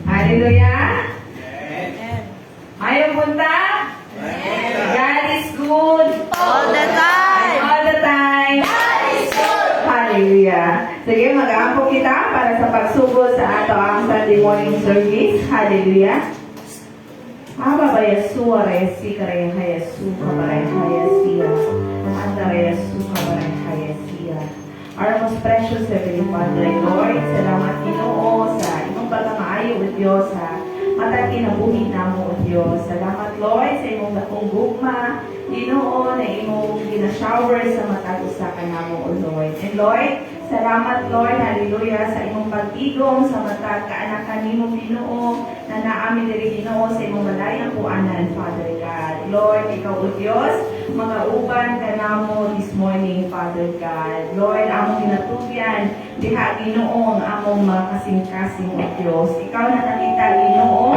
Hallelujah! Ayaw punta? God is good. All the time. All the time. God is good. Hallelujah. Sige, mag-aampo kita para sa pagsugod sa ato ang Sunday morning service. Hallelujah. Aba ba Yesu, arayasi karaya hayasu, kabaray hayasiya. Anda hayasu, kabaray hayasiya. Our most precious Heavenly Father, Lord, salamat Ginoo sa imong pagkamaayo o Diyos sa matag kinabuhi namo o Diyos. Salamat Lord sa imong dakong gugma, Ginoo na imong gina-shower sa matag usa ka namo o Lord. And Lord, salamat Lord, hallelujah, sa imong pag-igong sa matag kaanakan nimo Ginoo na naami diri Ginoo sa imong malayang kuanan, Father God. Lord, ikaw o Diyos, mga uban ka namo this morning, Father God. Lord, among ginatubyan, diha Ginoo ang among makasing-kasing o Diyos. Ikaw na nakita Ginoo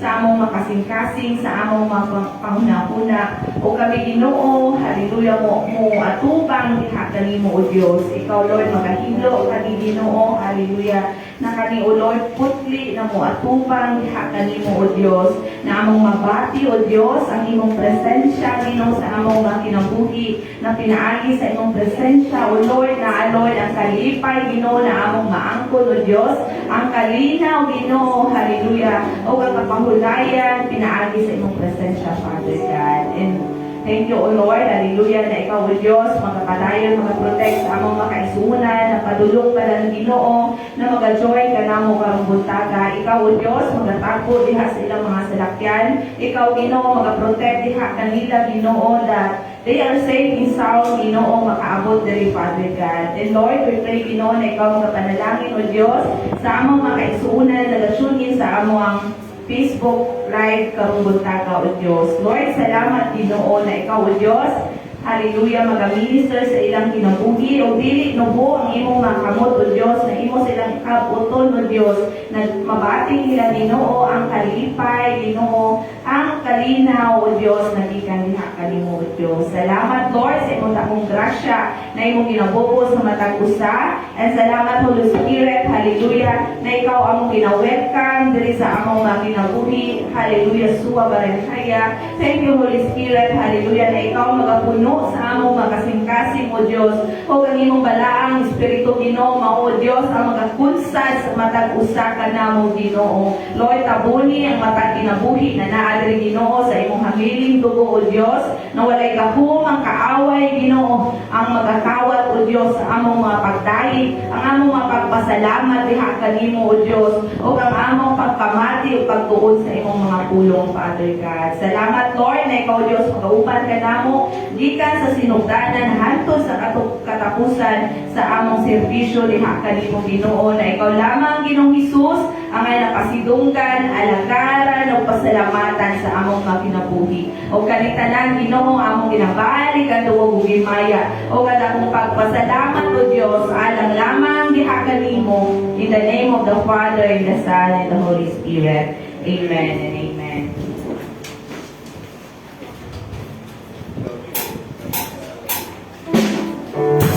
sa among makasing-kasing, sa among mga panghuna-huna. O kami Ginoo, hallelujah mo atubang diha kanimo o Diyos. Ikaw Lord, makahilo kami Ginoo, hallelujah. Na kani o Lord, putli na mo atubang diha kanimo o Diyos. Na among mabati o Diyos, ang imong presensya Ginoo sa among mga kinabuhi na pinaagi sa imong presensya o Lord, na Lord ang kalipay Ginoo na among maangkon o Diyos, ang kalinaw Ginoo, hallelujah, o kapahulayan pinaagi sa imong presensya, Father God. And thank you, O Lord, hallelujah, na ikaw, O Diyos, magkapadayon, magaprotect sa among makaisunan, na padulong ka ng Ginoo, na magajoy ka na mo karong buntaga. Ikaw, O Diyos, magatago diha sa ilang mga salakyan. Ikaw, Ginoo, magaprotect diha kanila, Ginoo, that they are safe and sound, Ginoo, makaabot diri, Father God. And Lord, we pray, Ginoo, na ikaw magapanalangin, O Diyos, sa among makaisunan, nagatsunin sa among Facebook Live karong buntaga o Diyos. Lord, salamat Ginoo na ikaw o Diyos. Hallelujah, mag-minister sa ilang kinabuhi o dili nubo ang imong makamot o Diyos na imo silang ikabuton o Diyos na mabating nila Ginoo ang kalipay, Ginoo ang kalinaw o Diyos na gikan diha kanimo o Diyos. Salamat Lord sa imong dakong grasya na imong ginabubo sa matag usa. And salamat Holy Spirit, hallelujah, na ikaw among gina-welcome diri sa among mga kinabuhi. Hallelujah, suwa baranhaya. Thank you Holy Spirit, hallelujah, na ikaw magapuno sa among makasing-kasing o Diyos. O kanimong balaang Espiritu Ginoo mao o Diyos ang magakunsad sa matag usa ka namo Ginoo. Lord, tabuni ang matag kinabuhi na naa diri Ginoo sa imong hamiling dugo o Diyos, na walay gahum ang kaaway Ginoo ang magakawat o Diyos sa among mga pagdaig, ang among mga pagpasalamat diha kanimo o Diyos, o ang among pagkamati o pagtuon sa imong mga pulong, Father God. Salamat Lord na ikaw Diyos magauban ka namo gikan sa sinugdanan hantud sa katapusan sa among serbisyo diha kanimo Ginoo, na ikaw lamang Ginoong Hesus ang ay napasidunggan, alagaran o pasalamatan sa among mga kinabuhi. O kalitanan Ginoo among ginabalik ang duwag ug himaya. O kada kong pagpasalamat o Dios alang lamang diha kanimo, in the name of the Father and the Son and the Holy Spirit. Amen and amen. Thank you.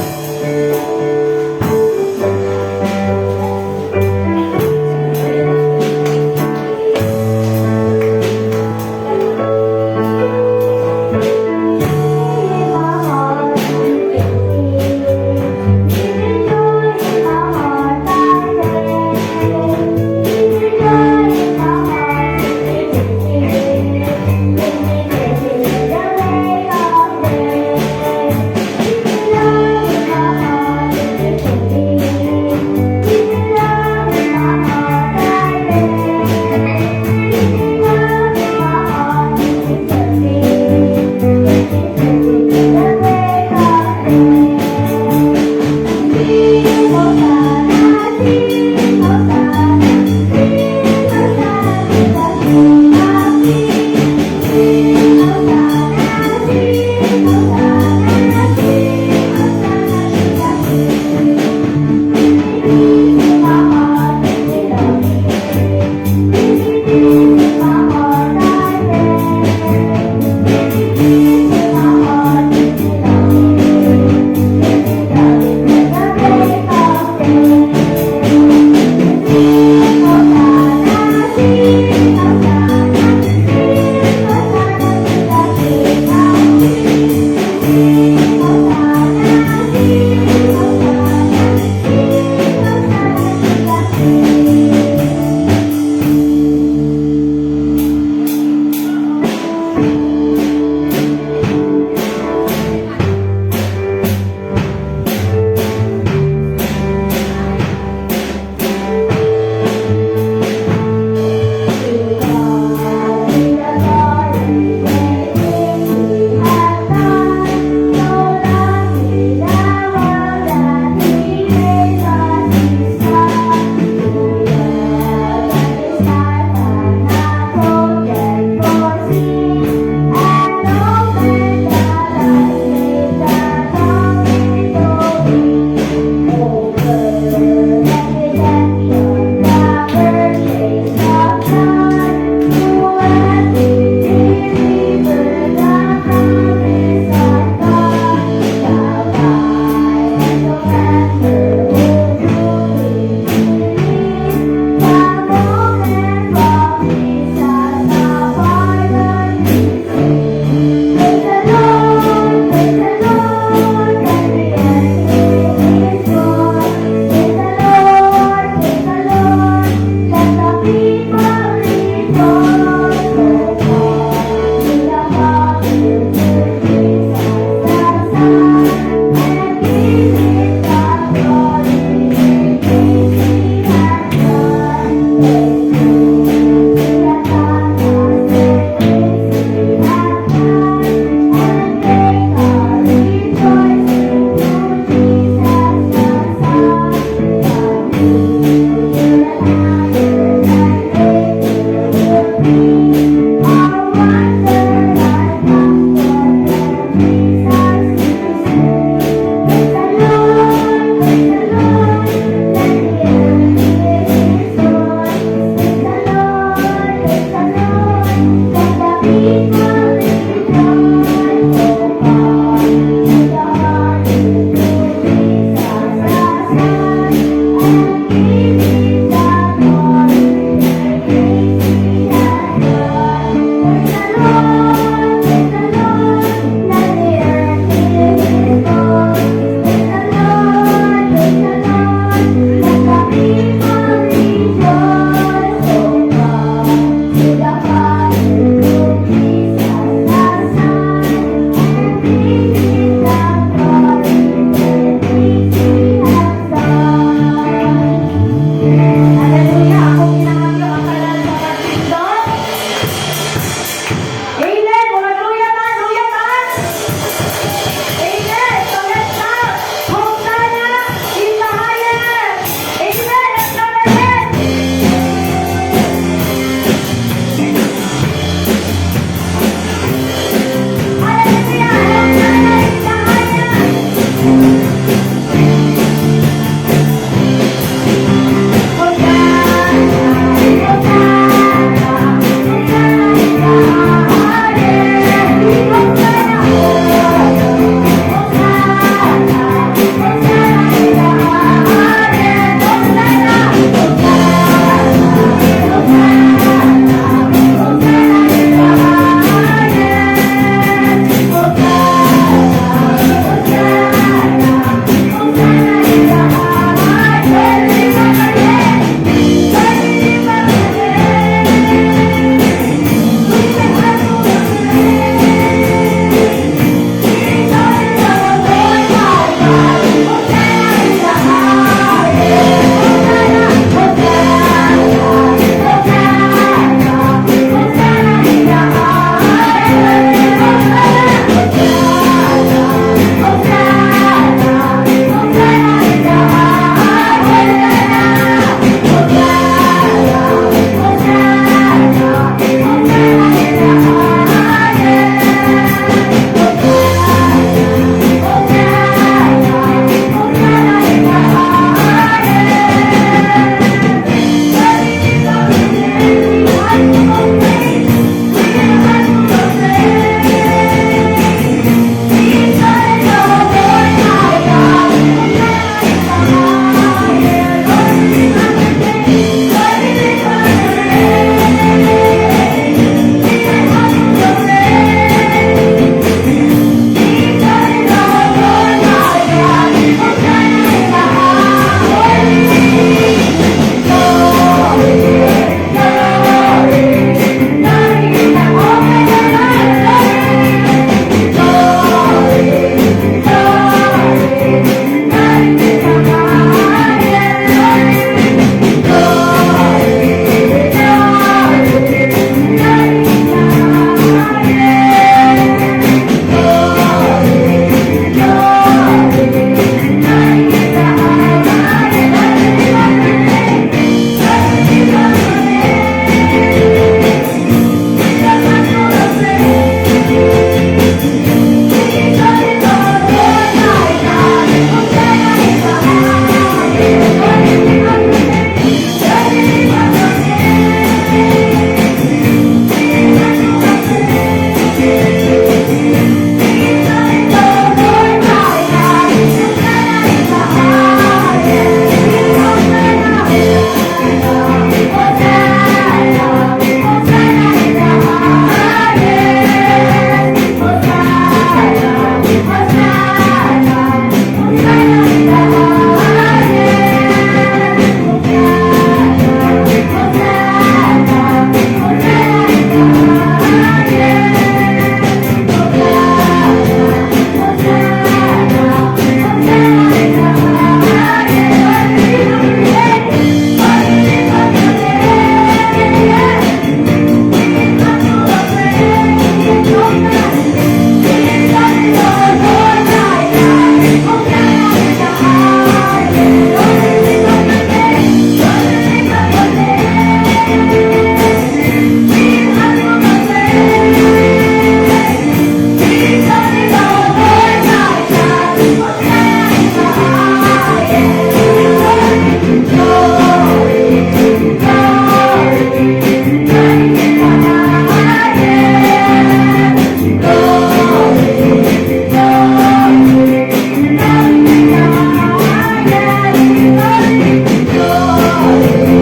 Thank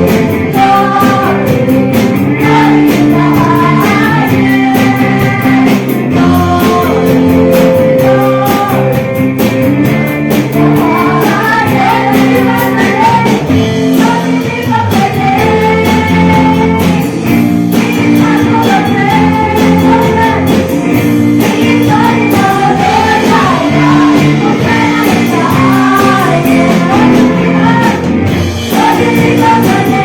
you.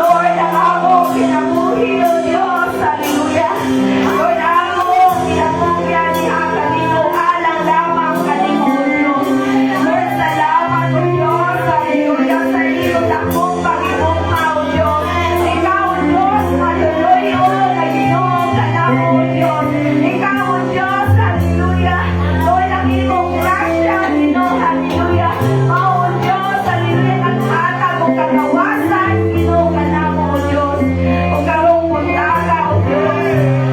Lord, ang among kinabuhi, O Diyos, hallelujah. Lord, ang among kinamugyan ni Hakanino, alang lamang kanimo, O Diyos. Lord, salamat, O Diyos, hallelujah, sa iyong takbong pag-ibuka, O Diyos. Ikaw, O Diyos, matuloy, O Ginoo, kanamo, O Diyos. Ikaw, O Diyos, hallelujah. Lord, ang imong grasya, Ginoo, hallelujah. Mao, O Diyos, hallelujah, naghatag o kagawasan, Ginoo, kanamo, O Diyos. O karong mundaga, O Diyos.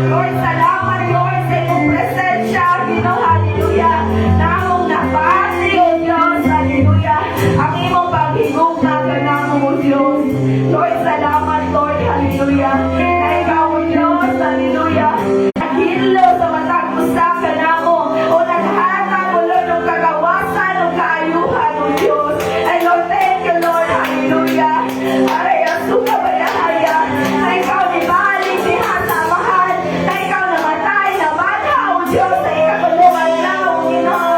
Lord, salamat, Lord, sa imong presensya, Ginoo, hallelujah. Na among nabati, O Diyos, hallelujah. Ang imong paghigugma, kanamo, O Diyos. Lord, salamat, Lord, hallelujah. Na ikaw, O Diyos, hallelujah. Naghilo sa matag usa kanamo. O naghatag, O Lord, ng kagawasan, o kaayuhan, O Diyos. And Lord, thank you, Lord, hallelujah. Aray, ang sukabayahaya. Na ikaw ni Bali, ni Hasamahan. Na ikaw namatay, namatha, O Diyos. Sa ikatulungan lang, O Ginoo.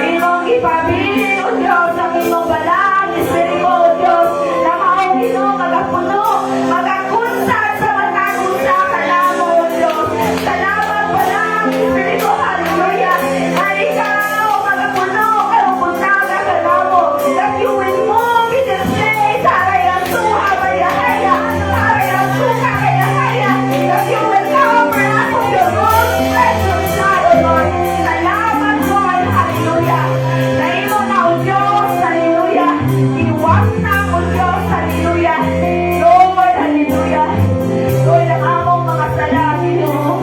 Imong ipabili, O Diyos, ang imong balaan, Espiritu, O Diyos. Na mao, Ginoo, magapuno, magakunsat sa matag usa kanamo, O Diyos. Salamat pala, Espiritu, hallelujah. Na ikaw, magapuno, karupuntaga kanamo. That you will move in this place. Aray, ang sukabayahaya. Aray, ang sukabayahaya. That you will cover us with your most precious blood, O Lord. Salamat, Lord, hallelujah. Na imo na, O Diyos, hallelujah. Iwas na, O Diyos, hallelujah. Lord, hallelujah. Lord, ang among mga sala, Ginoo.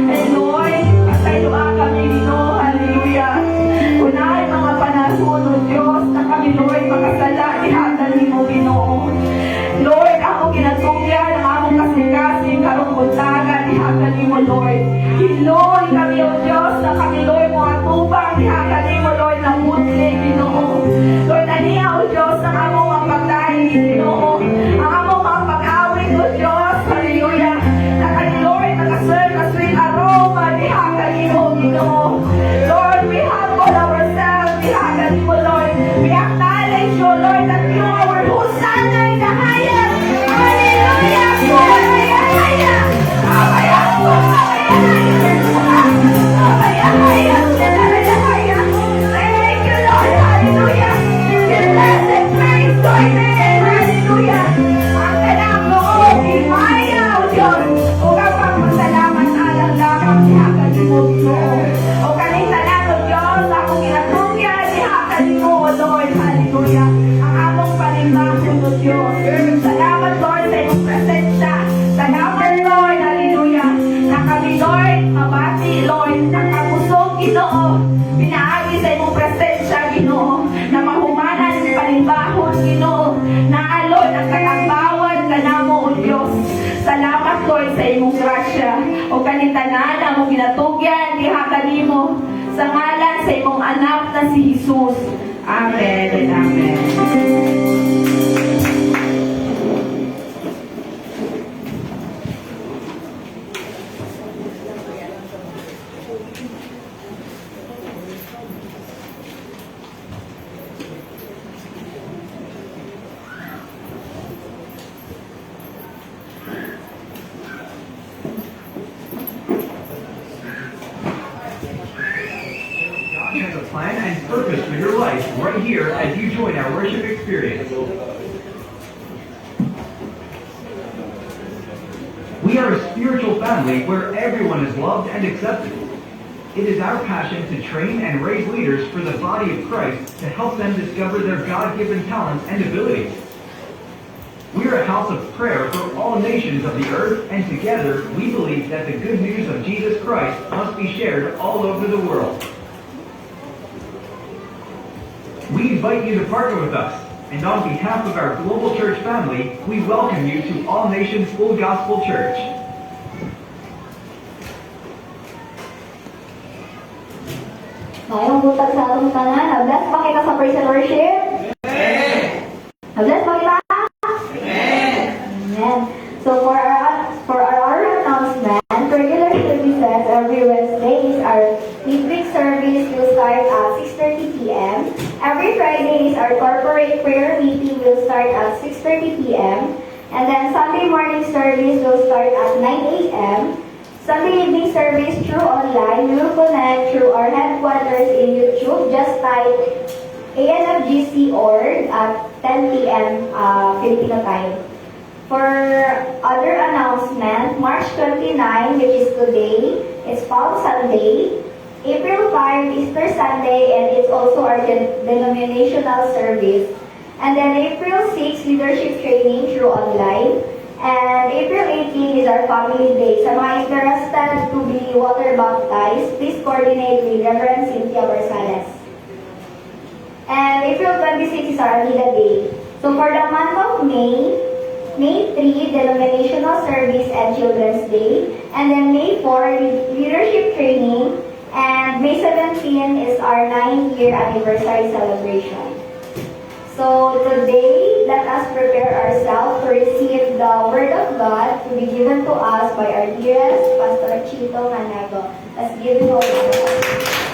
And Lord, pasayloa kami, Ginoo, hallelujah. Unahay mga panahon, O Diyos, na kami, Lord, makasala, ihatan nimo, Ginoo. Lord, among ginatungyan, ang among kasing-kasing, karong buntagan, ihatan nimo, Lord. Hiloy kami, O Diyos, na kami, Lord, mga tubang, ihatan nimo, Lord, na mutli, Ginoo. Lord, aniya, O Diyos, ang among mga pagkain, Ginoo. Ang among mga pag-awit, O Diyos, hallelujah. Na kami, Lord, nakaserve na sweet aroma, ihatan nimo, Ginoo. Lord, we humble ourselves, ihatan nimo, Lord. We acknowledge you, Lord, that you are our Hosanna in the highest. Hallelujah! Sumayahaya! Sumayahaya! Sumayahaya! Sumayahaya! Thank you, Lord, hallelujah! Give blessed praise to your name, hallelujah! Ang kanang loob, himaya, O Diyos, o kapag masalamat alang lamang ihakan mo, Ginoo. O kanita na, O Diyos, akong ginatungyan, ihakan mo, O Lord, hallelujah! Ang among panimbahan, O Diyos. Salamat, Lord, sa iyong presensya. Salamat, Lord, hallelujah. Na kami, Lord, mabati, Lord, na kamusog, Ginoo. Pinaagi sa iyong presensya, Ginoo. Na mahumanan sa panimbahon, Ginoo. Na alon ang katagbawan ka namo, O Diyos. Salamat, Lord, sa iyong grasya. O kanitanan, ang mong ginatugyan, ihakan nimo. Sa ngalan sa iyong anak na si Jesus. Amen and amen. God has a plan and purpose for your life right here as you join our worship experience. We are a spiritual family where everyone is loved and accepted. It is our passion to train and raise leaders for the body of Christ to help them discover their God-given talents and abilities. We are a house of prayer for all nations of the earth, and together we believe that the good news of Jesus Christ must be shared all over the world. We invite you to partner with us, and on behalf of our global church family, we welcome you to All Nations Full Gospel Church. Ngayong buntag sa atong tanan, na-bless ba kita sa praise and worship? Amen. Na-bless ba kita? Amen. So for our announcement, regular services every Wednesday is our midweek service will start at 6:30 p.m. Every Friday is our corporate prayer meeting will start at 6:30 p.m. And then Sunday morning service will start at 9 a.m. Sunday evening service through online. We will connect through our headquarters in YouTube. Just type ANFGC org at 10 p.m. Filipino time. For other announcement, March 29, which is today, is Palm Sunday. April 5, Easter Sunday, and it's also our denominational service. And then April 6, leadership training through online. And April 18 is our family day. Sa mga interested to be water baptized, please coordinate with Reverend Cynthia Barsales. And April 26 is our Alida Day. So for the month of May 3, denominational service and Children's Day. And then May 4, leadership training. And May 17 is our 9th-year anniversary celebration. So today, let us prepare ourselves to receive the Word of God to be given to us by our dearest Pastor Chito Manago. Let's give him a word.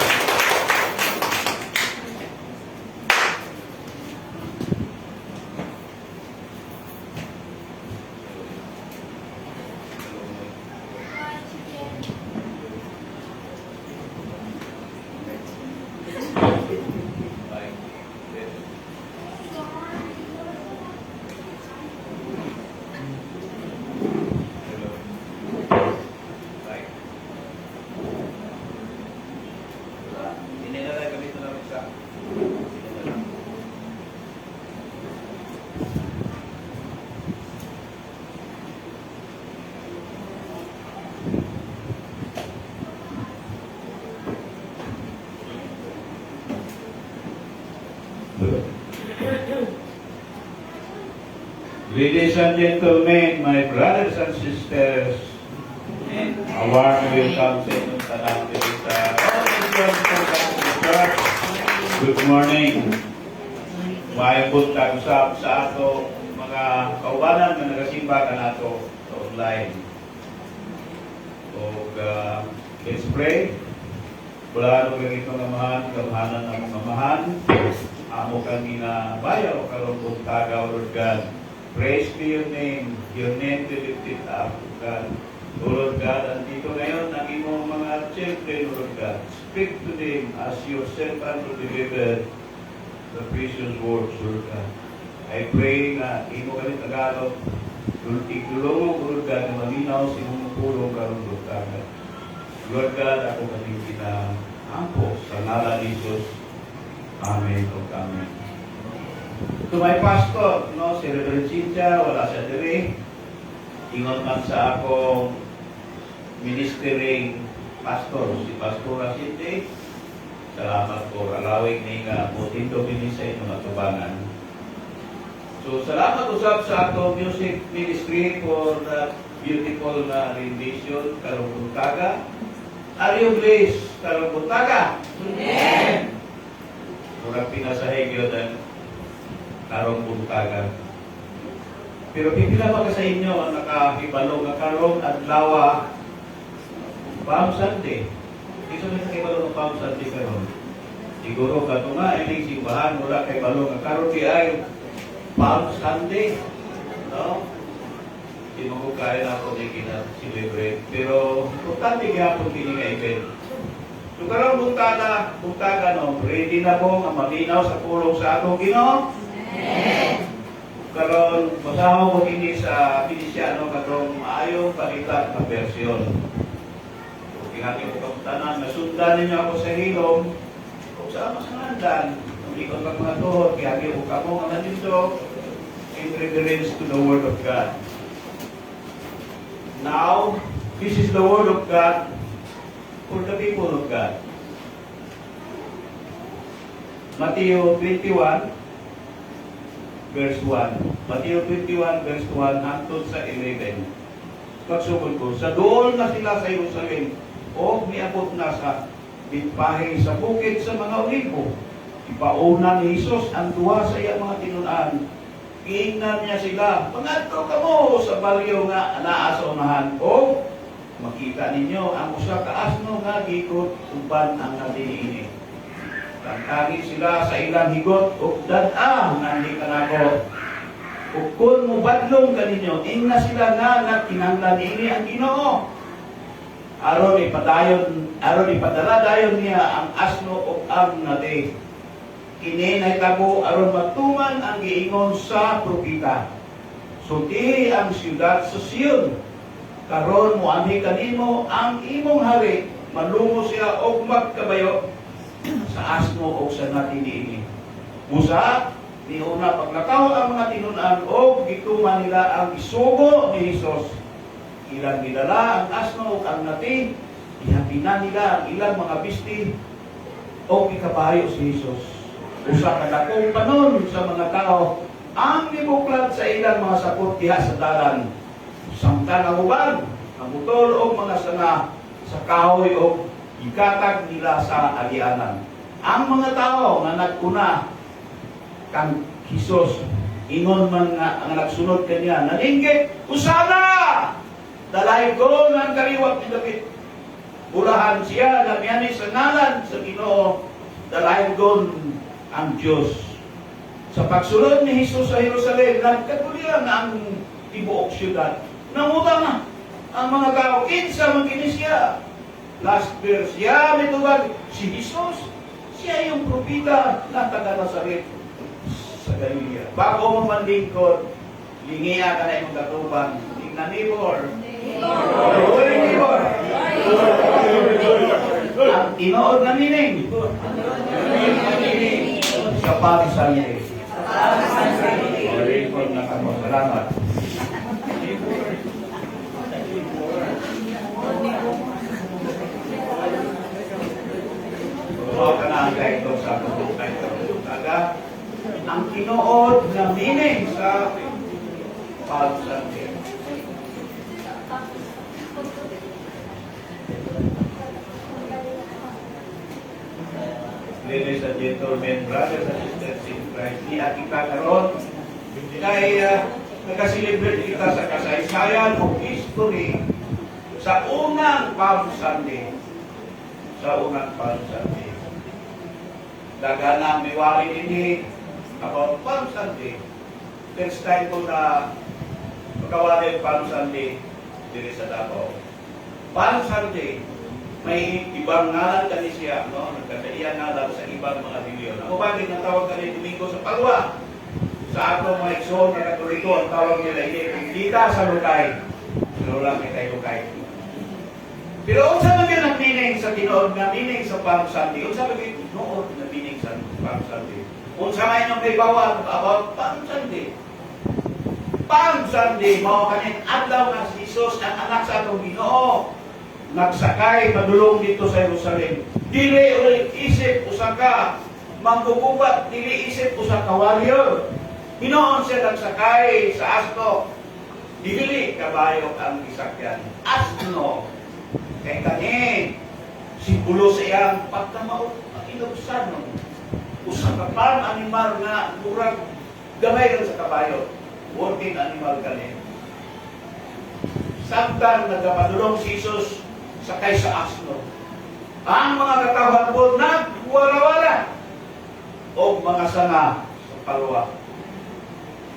Ladies and gentlemen, my brothers and sisters, a warm welcome sa inyong tanang dito sa Church. Good morning. May buntag usab sa ato mga kaubanan nga nagasimba ka nato sa online. Let's pray. Kulano kang itong amahan, kamahanan ng mamahan. Amo kami na bayaw karong buntaga, Lord God. Praise be your name to lift it up, God. O Lord God, andito ngayon ang imong mga children, Lord God. Speak to them as your servant to deliver the precious words, Lord God. I pray na imo kami Tagalog, igulong mo, Lord God, na malinaw sa imong pulong karong Lord God. Lord God, ako kaming kinaampo sa ngalan ni Jesus. Amen o Amen. To my pastor, no, si Reverend Cynthia, wala siya diri. Ingon man sa akong ministering pastor, si Pastora Cindy. Salamat po, alawig ni nga mutindo bini sa inyong atubangan. So, salamat usap sa akong music ministry for that beautiful na rendition, karong buntaga. Are you blessed, karong buntaga? Amen! Murag pinasahig yun ang karong buntaga. Pero pipila ba ka sa inyo ang nakakibalo nga karong adlaw Palm Sunday? Iso na nakibalo ng Palm Sunday karon. Siguro ka nga ining simbahan wala kay balo nga karon di ay Palm Sunday. No? Di mo ko kaya na ako di celebrate. Pero importante gyapon kini nga event. So karong buntaga no, ready na po nga malinaw sa pulong sa atong Ginoo. Karon masaho ko kini sa Pinisiano katong maayong palitan na bersyon. Ingati ko kang tanan, nasundan ninyo ako sa hilom, kung saan masangandan, umikot ang mga tuhod, kaya ko kamo nga nandito in reverence to the Word of God. Now, this is the Word of God for the people of God. Mateo 21, verse 1. Mateo 21, verse 1, hangtod sa 11. Pagsugod ko, sa doon na sila sa Jerusalem, o miabot na sa bitpahe sa bukid sa mga olibo. Ipauna ni Jesus ang duha sa iya mga tinunan. Iingnan niya sila, pangadto ka mo sa baryo nga naa sa unahan. O makita ninyo ang usa ka asno nga gikot uban ang nadiniini. Tangkagi sila sa ilang higot ug dad-a nga hindi kanako. Ug kun mubadlong kaninyo, ingna sila nga nagkinahanglan ini ang Ginoo. Aron ipadala dayon niya ang asno ug ang nadi. Kini nahitabo aron magtuman ang giingon sa propeta. Sultihi ang siyudad sa Sion. Karon moanhi kanimo ang imong hari, malungo siya og magkabayo sa asno og sa natiniini. Busa niuna paglakaw ang mga tinunan og gituman nila ang isugo ni Hesus. Ilang gidala ang asno ug ang nati, ihapinan nila ang ilang mga bisti o ikabayo si Hesus. Usa ka dakong panon sa mga tao ang gibuklat sa ilang mga sakot diha sa dalan. Samtang ang uban, ang butol o mga sanga sa kahoy o ikatag nila sa alianan. Ang mga tao nga nagkuna kang Hesus, ingon man nga ang nagsunod kanya, nalinggit, Usana! Dalay ko ng kaliwat ni David. Bulahan siya na miyani sa ngalan sa Ginoo, dalay ko ang Diyos. Sa pagsunod ni Jesus sa Jerusalem, nagkagulian ang tibuok siyudad. Nangutang na ang mga tao, kinsa magkini siya. Last verse, siya mitubag, si Jesus, siya yung propita na taga Nazaret sa Galilea. Bago mo manlingkod, lingiya ka na yung katuban. Tingnan neighbor. Hoy neighbor. Ang tinood na meaning. Sa pag-Sunday. Record na kamo. Salamat. Tumaw ka na ang ito sa tubok na ito. Ang tinood na meaning sa pag-Sunday. Ladies and gentlemen, brothers and sisters in Christ, niya kita karon kay nagka-celebrate kita sa kasaysayan o history sa unang Palm Sunday. Sa unang Palm Sunday. Daganang miwari ini about Palm Sunday. First time ko na magkawari Palm Sunday diri sa Davao. Palm Sunday, may ibang ngalan kani siya, no? Nagkakaiyan ngalan sa ibang mga reliyon. Ako bakit natawag kani Domingo sa Palwa? Sa atong mga igsoon na Katoliko, ang tawag nila Pindita sa Lukay. Pero lang kay Lukay. Pero unsa man gyud ang meaning sa tinuod nga meaning sa Palm Sunday? Unsa man gyud tinuod nga meaning sa Palm Sunday? Unsa may nang kaibawan about Palm Sunday? Palm Sunday mao kaning adlaw nga si Jesus ang anak sa atong Ginoo. Nagsakay madulong dito sa Jerusalem. Dili ulit isip usa ka manggugubat, dili isip usa ka warrior. Hinoon siya nagsakay sa asno. Dili kabayo ang gisakyan. Asno. Kay kani simbolo sa iyang pagkamao ang inubsan. Usa ka farm animal nga murag gamay sa kabayo. Working animal kani. Samtang nagapadulong si Jesus sakay sa asno. Ang mga katawan po nagwala-wala o mga sanga sa palwa.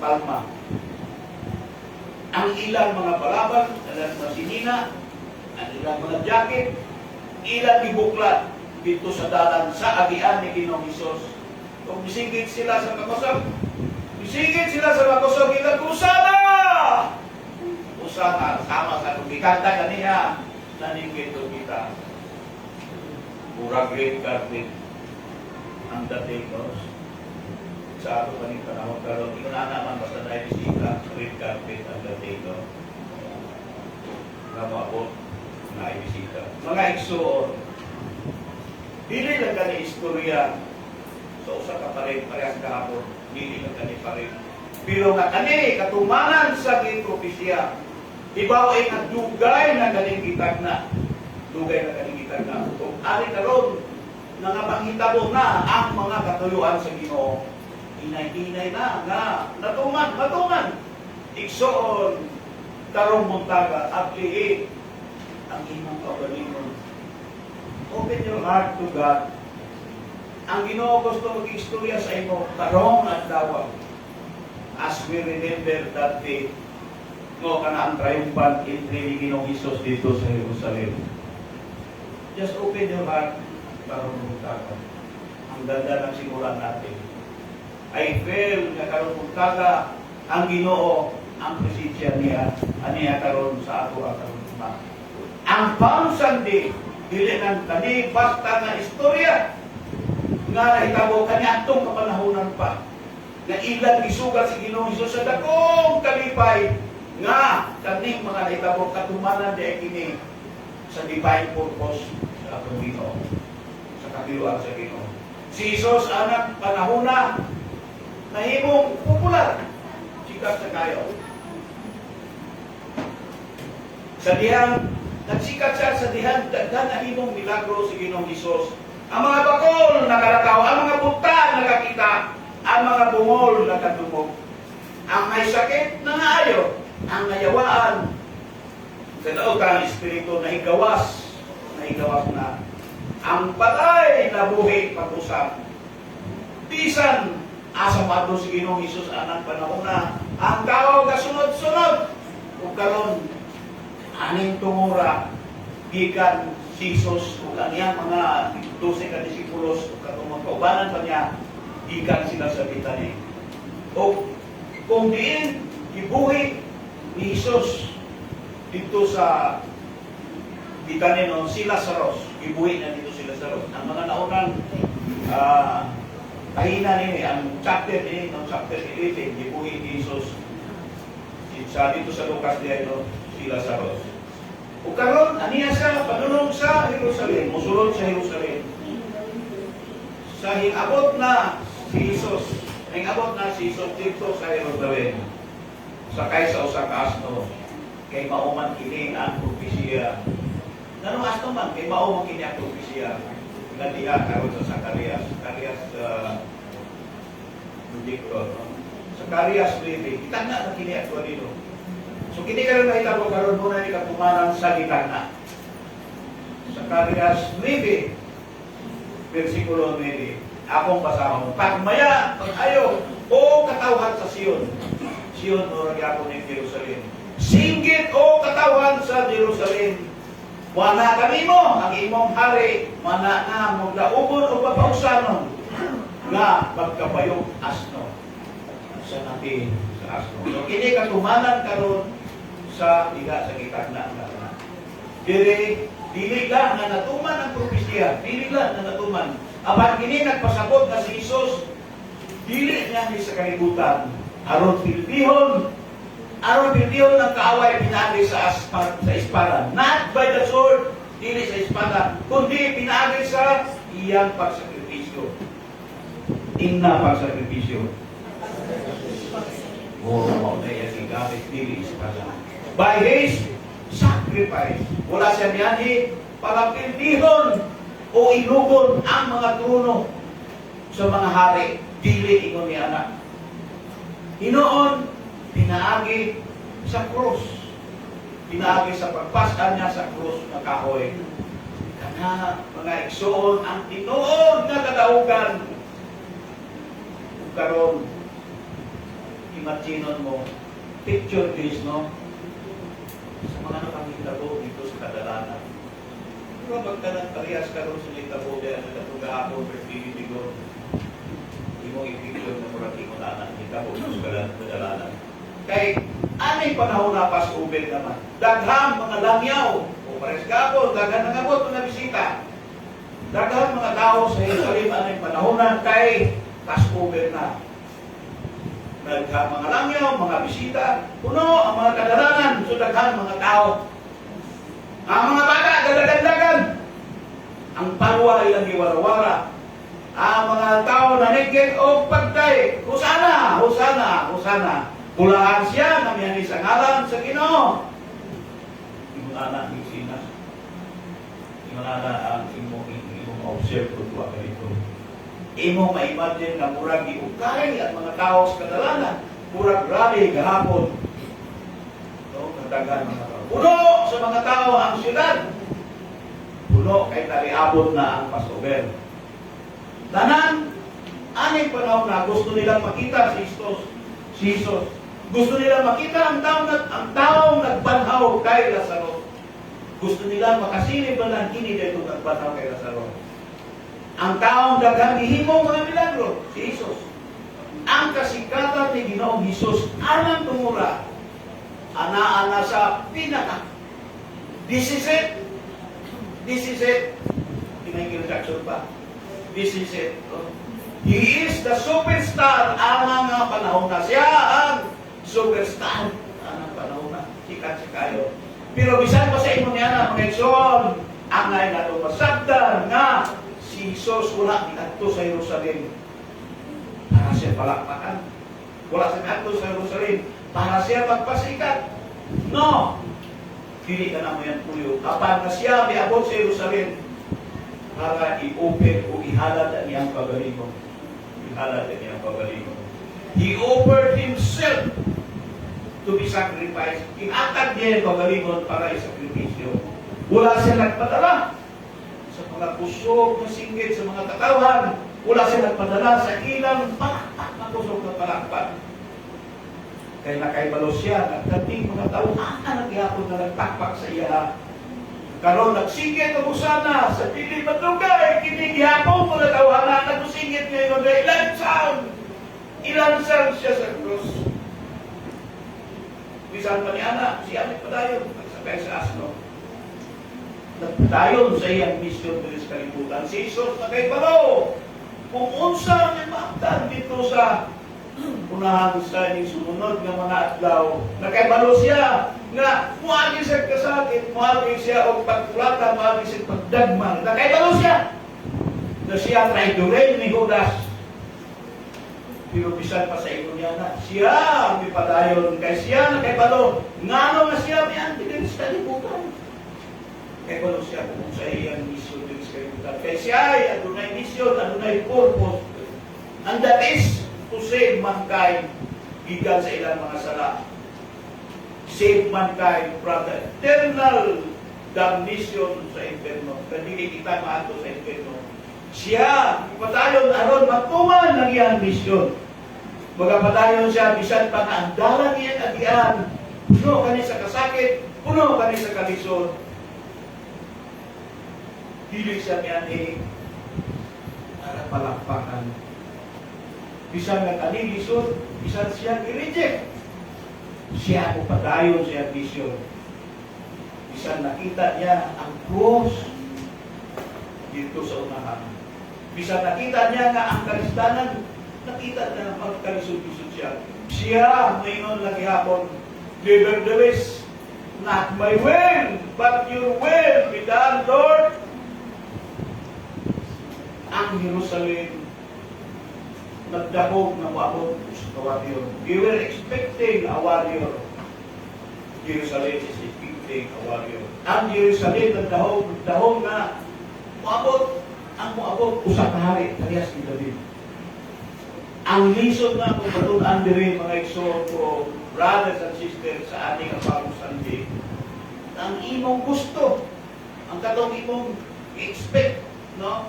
Palma. Ang ilang mga balaban, ilang mga sinina, ang ilang mga jacket, ilang ibuklat dito sa dalan sa agian ni Ginoong Hesus. Kung bisigit sila sa makusog, ilang Usana! Usana, sama sa tubikanta kaniya, naningkit kita. Murag red carpet ang dating sa ato paning panahon karon ingon na naman basta dahil bisita red carpet ang dating nga maabot na bisita mga igsoon dili lang kani istorya So usa ka pa rin, parehas kahapon, hindi ka kani pa rin. Pero nga kani, katumanan sa gipropesya, ibaw ay nga dugay na kaning gitag na. Dugay na kaning gitag na. Kung ari karon nga panghitabo na ang mga katuyuan sa Ginoo, inay-inay na nga matuman. Igsoon, tarong muntaga, abliin ang imong kaugalingon. Open your heart to God. Ang Ginoo gusto mag-istorya sa imo karong adlaw. As we remember that day, no kana ang triumphant entry ni Ginoong Hesus dito sa Jerusalem. Just open your heart karong muntaga. Ang ganda ng simulan natin. I feel na karong muntaga ang Ginoo, ang presensya niya, aniya karon sa ato karon. Ang Palm Sunday, dili nang kani basta nga istorya nga nahitabo kani atong kapanahonan pa. Nga ilang gisugat si Ginoong Hesus sa dakong kalipay nga kaning mga nahitabo katumanan di kini sa divine purpose sa atong Ginoo, sa katiluan sa Ginoo. Si Hesus anak panahona nahimong popular, sikat sa kayo. Sa dihang nagsikat siya sa dihang daghan na himong milagro si Ginoong Hesus. Ang mga bakol nakalakaw, ang mga buta nakakita, ang mga bungol nakatubog. Ang may sakit nangaayo, ang nayawaan. Sa daog ang espiritu nahigawas na. Ang patay nabuhi pag-usap. Bisan asa madto si Ginoong Hesus anang panahon na ang tao kasunod-sunod ug karon aning tungura gikan si Jesus ug kaniyang mga 12 ka disipulos ug katong kaubanan pa niya gikan sila sa Betania. O kung diin gibuhi ni Jesus dito sa Betania no, si Lazarus, gibuhi na dito si Lazarus. Ang mga naunang kahina nini, ang chapter nini, no, chapter 11, gibuhi ni Jesus sa dito sa Lucas diyo, si Lazarus. O karon aniya siya padulong sa Jerusalem, musulod sa Jerusalem. Sa hingabot na si Jesus, dito sa Jerusalem. Sakay sa usa ka asno, kay mauman kini ang propesya. Nanong asno man kay mauman kini ang propesya. Nga diha karon sa Zacarias, Zacarias 9, kita na kini ato dito. So kini karon mahitabo karon mo na ni katumanan sa gitna. Zacarias 9 versikulo 9. Akong basahon. Pagmaya, pag-ayo, o katawhan sa Sion. Sion o nagyapon ng Jerusalem. Singgit o katawhan sa Jerusalem. Wala kami mo, ang imong hari, mana na mong laugon o papausanon nga magkapayong asno. Sa natin sa asno. So kini katumanan karon sa diga sa gitna na. Dili lang na natuman ang propesya, dili lang na natuman. Apan kini nagpasabot na si Jesus, dili niya ni sa kalibutan. Aron pilpihon ng kaaway pinagi sa espada. Not by the sword, dili sa espada, kundi pinagi sa iyang pagsakripisyo. Inna pagsakripisyo. Oh, na yan si gamit dili espada. By his sacrifice. Wala siya niyan para pilpihon o inugon ang mga trono sa mga hari, dili ingon ni anak. Hinoon, pinaagi sa krus. Pinaagi sa pagpasan niya sa krus na kahoy. Kana, mga igsoon, ang tinuod na kadaugan. Kung karon, imaginon mo, picture this, no? Sa mga nakakitabo dito sa kadalanan. Pero pagka nagparehas karon sa litabo diyan sa katugahapon pertigigo, imo ipicture na murag imo na hitabo sa kadalanan. Kay ani panahon na pas ubel naman. Daghang mga langyaw o pares gapon, daghang nangabot mga bisita. Daghang mga tao sa Jerusalem ani panahon na kay pas ubel na. Daghang mga langyaw, mga bisita, puno ang mga kadalanan, so daghang mga tao. Ang mga bata, dalagan-dagan. Ang parwa ilang giwara-wara. Ang mga tao nanigit o pagday. Husana, husana, husana. Pulaan siya na miyanis ang ngalan sa Ginoo. Imulana ang sina. Imulana ang imong observe kung tuwa ka ito. Imo ma-imagine na murag giukay ang mga tao sa kadalanan. Murag grabe gahapon. No, kadagan mga tao. Puno sa mga tao ang syudad. Puno kay taliabot na ang Passover. Tanan, aning panahon na gusto nilang makita si Jesus. Gusto nilang makita ang taong nagbanhaw kay Lazaro. Gusto nilang makasilip na lang kini dito nagbanhaw kay Lazaro. Ang taong daghang gihimo mga milagro, si Jesus. Ang kasikatan ni Ginoong Jesus anang tumura. Ana-ana sa pinaka. This is it. This is it. Di Michael Jackson pa. This is it. He is the superstar. Ang mga panahon na siya ang superstar. Ang panahon na. Sikat si kayo. Pero bisan pa sa inyo niya na mga igsoon, ang ngay na masabdan nga si Jesus wala dito sa Jerusalem para siya palakpakan. Wala siya dito sa Jerusalem para siya magpasikat. No! Dili ka na mo yan puyo. Kapag na siya may abot sa Jerusalem, para i-open o ihalad ang iyang pagalingon. Ihalad ang iyang pagalingon. He offered himself to be sacrificed. Inatag niya yung pagalingon para isakripisyo. Wala siya nagpadala sa mga kusog na singgit, sa mga katawan. Wala siya nagpadala sa ilang palakpak na kusog na palakpak. Kaya nakaibalo siya, nagdating mga tao, naghihapon na nagtakpak sa iya. Karon nagsigit ang usana sa dili matugay, kinigihapon mo na tawanan, nagsigit ngayon na ilan sound siya sa krus. Bisan pa ni Ana, si Amit Padayon, nagsabay sa asno. Nagpadayon sa iyang mission dito sa kalibutan. Si Jesus nakaibalo, kung unsa may maaktan dito sa unahan sa inyong sumunod ng mga adlaw. Nakaibalo siya nga muagi siya kasakit, muagi siya o pagkulata, muagi siya pagdagman. Nakaibalo siya na siya traidorin ni Judas. Pero bisan pa sa inyo niya na siya ang ipadayon kay siya nakaibalo. Ngano nga siya may antigen sa kalibutan. Nakaibalo siya kung sa iyang mission din sa kalibutan. Kay siya ay adunay mission, adunay purpose. And that is to save mankind gikan sa ilang mga sala. Save mankind from the eternal damnation sa inferno. Hindi kita maato sa inferno. Siya, patayon aron matuman ng iyang misyon. Magapatayon siya, bisan pa na ang dalang iyang agian, puno kani sa kasakit, puno kani sa kalisod. Dili siya niyan para palakpakan. Bisan nga kani lisod, bisan siya i-reject. Siya ko padayon siya vision. Bisan nakita niya ang cross dito sa unahan. Bisan nakita niya nga ang kalistanan, nakita niya ang kalisod-lisod siya. Siya, mayroon lagi hapon, nevertheless, not my will, but your will be done, Lord. Ang Jerusalem nagdahog na maabot sa warrior. We were expecting a warrior. Jerusalem is expecting a warrior. Ang Jerusalem nagdahog na maabot usa ka hari parehas ni David. Ang lisod na kung batunan diri mga igsoon ko, brothers and sisters sa ating Apollo Sunday, ang imong gusto, ang katong imong expect, no?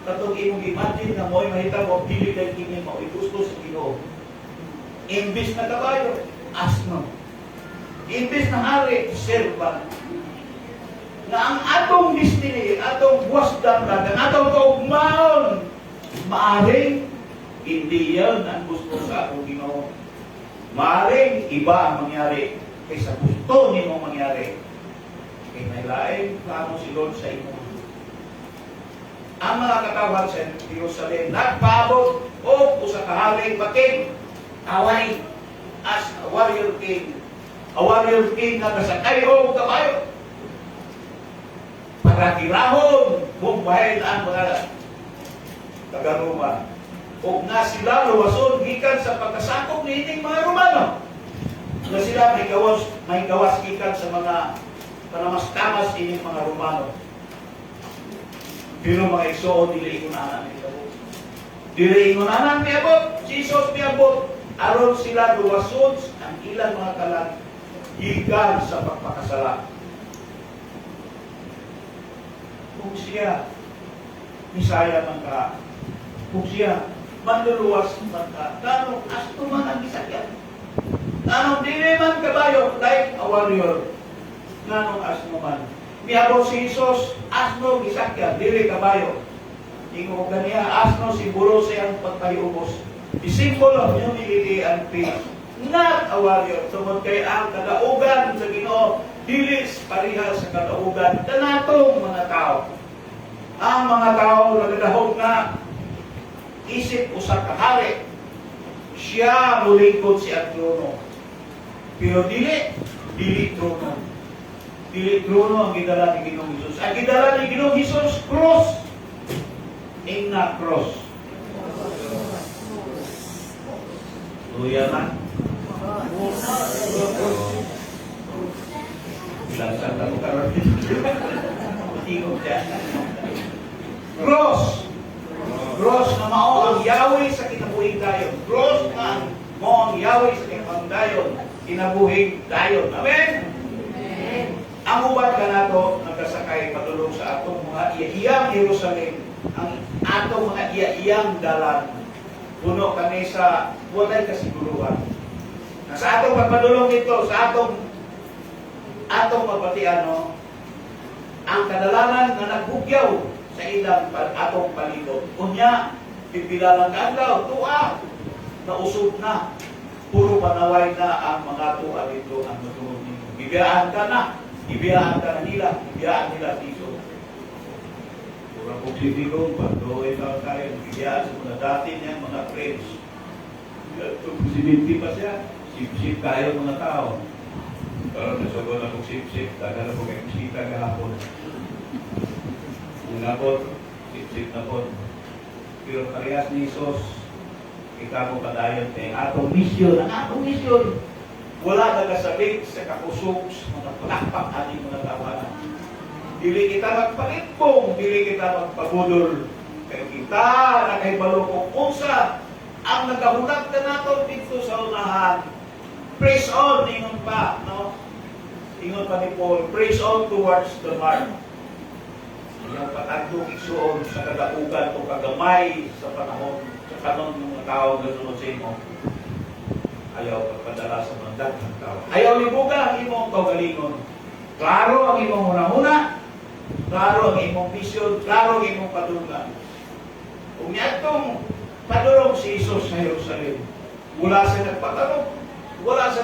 Katong imong imagine na mo'y mahita mo, pili lang kini mo, gusto sa Ginoo. Imbis na kabayo, asno. Imbis na hari, servant. Na ang atong destiny, atong wasdam lang, ang atong kaugmaon, maaring hindi yan ang gusto sa atong Ginoo. Maaring iba ang mangyari kaysa gusto ni mo mangyari. Kaya may laing plano si Lord sa imo. Ang mga katawan sa Jerusalem nagpaabot o usa ka haring making away as a warrior king. A warrior king na kasakay o kabayo. Para kirahon, bumbahin ang mga taga Roma. O nga sila luwason gikan sa pagkasakop ni ining mga Romano. Nga sila may gawas gikan sa mga panamas-tamas ining mga Romano. Pero mga igsoon, dili ingunanan ni Abot. Dili ingunanan ni Abot. Jesus ni Abot. Aron sila luwason ang ilang mga kalag gikan sa pagpakasala. Kung siya, Misaya man ka, kung siya, manluluwas man ka, tanong, asto man ang gisakyan. Tanong, dili man kabayo, like a warrior. Nanong asto man. Miabot si Jesus, asno gisakyan, dili kabayo. Ingo ganiya, asno siguro siyang pagpaliubos. Isimbolo nyo ni ang peace. Not a warrior. Tungod kay ang kadaugan sa Ginoo, dilis parihas sa kadaugan kanatong mga tao. Ang mga tao nagadahog na isip usa ka hari. Siya mulingkod si ang trono. Pero dili trono. Dili trono ang gidala ni Ginoong Hesus. Ang gidala ni Ginoong Hesus, cross. Ingna cross. Luya man. Bilasan na ko karon. Tingog siya. Cross. Cross na mao ang Yahweh sa kinabuhing dayon. Cross na mao ang Yahweh sa kinabuhing dayon. Amen? Ang uban ka nato, nagkasakay padulong sa atong mga iya-iyang Jerusalem, ang atong mga iya-iyang dalan, puno kami sa walay kasiguruhan. Sa atong pagpadulong dito, sa atong mapatian, ang kadalanan na nagbugyaw sa ilang atong palibot. Unya, pipilalang adlaw, tuwa, nausog na. Puro panaway na ang mga tuwa dito ang matulog nito. Ibiyaan ka na nila, ibiyaan nila dito. Pura po si Digong, pagdoy na tayo, ibiyaan sa mga dati niyang mga friends. Presidente pa siya, sip-sip tayo mga tao. Pero nasagot na kong sip-sip, taga na kong eksita kahapon. Kung nabot, sip-sip na po. Pero parehas ni Jesus, kita mo padayon kay atong misyon. Ang atong misyon, wala nagasabik sa kakusok sa mga palakpak ating mga tawanan. Dili kita magpalitbong, dili kita magpabudol. Kaya kita nakahibalo kung unsa ang nagkahulat na nato dito sa unahan. Praise on, ingon pa, no? Ingon pa ni Paul, praise on towards the mark. Yung patagdong igsoon sa kadaugan o kagamay sa panahon, sa kanon ng mga tao na sunod sa imo. Ayaw pagpadala sa mga daghang tao. Ayaw libuga ang imong kaugalingon. Klaro ang imong una-una, klaro ang imong vision, klaro ang imong padulungan. Kung yatong padulong si Jesus sa Jerusalem, wala siya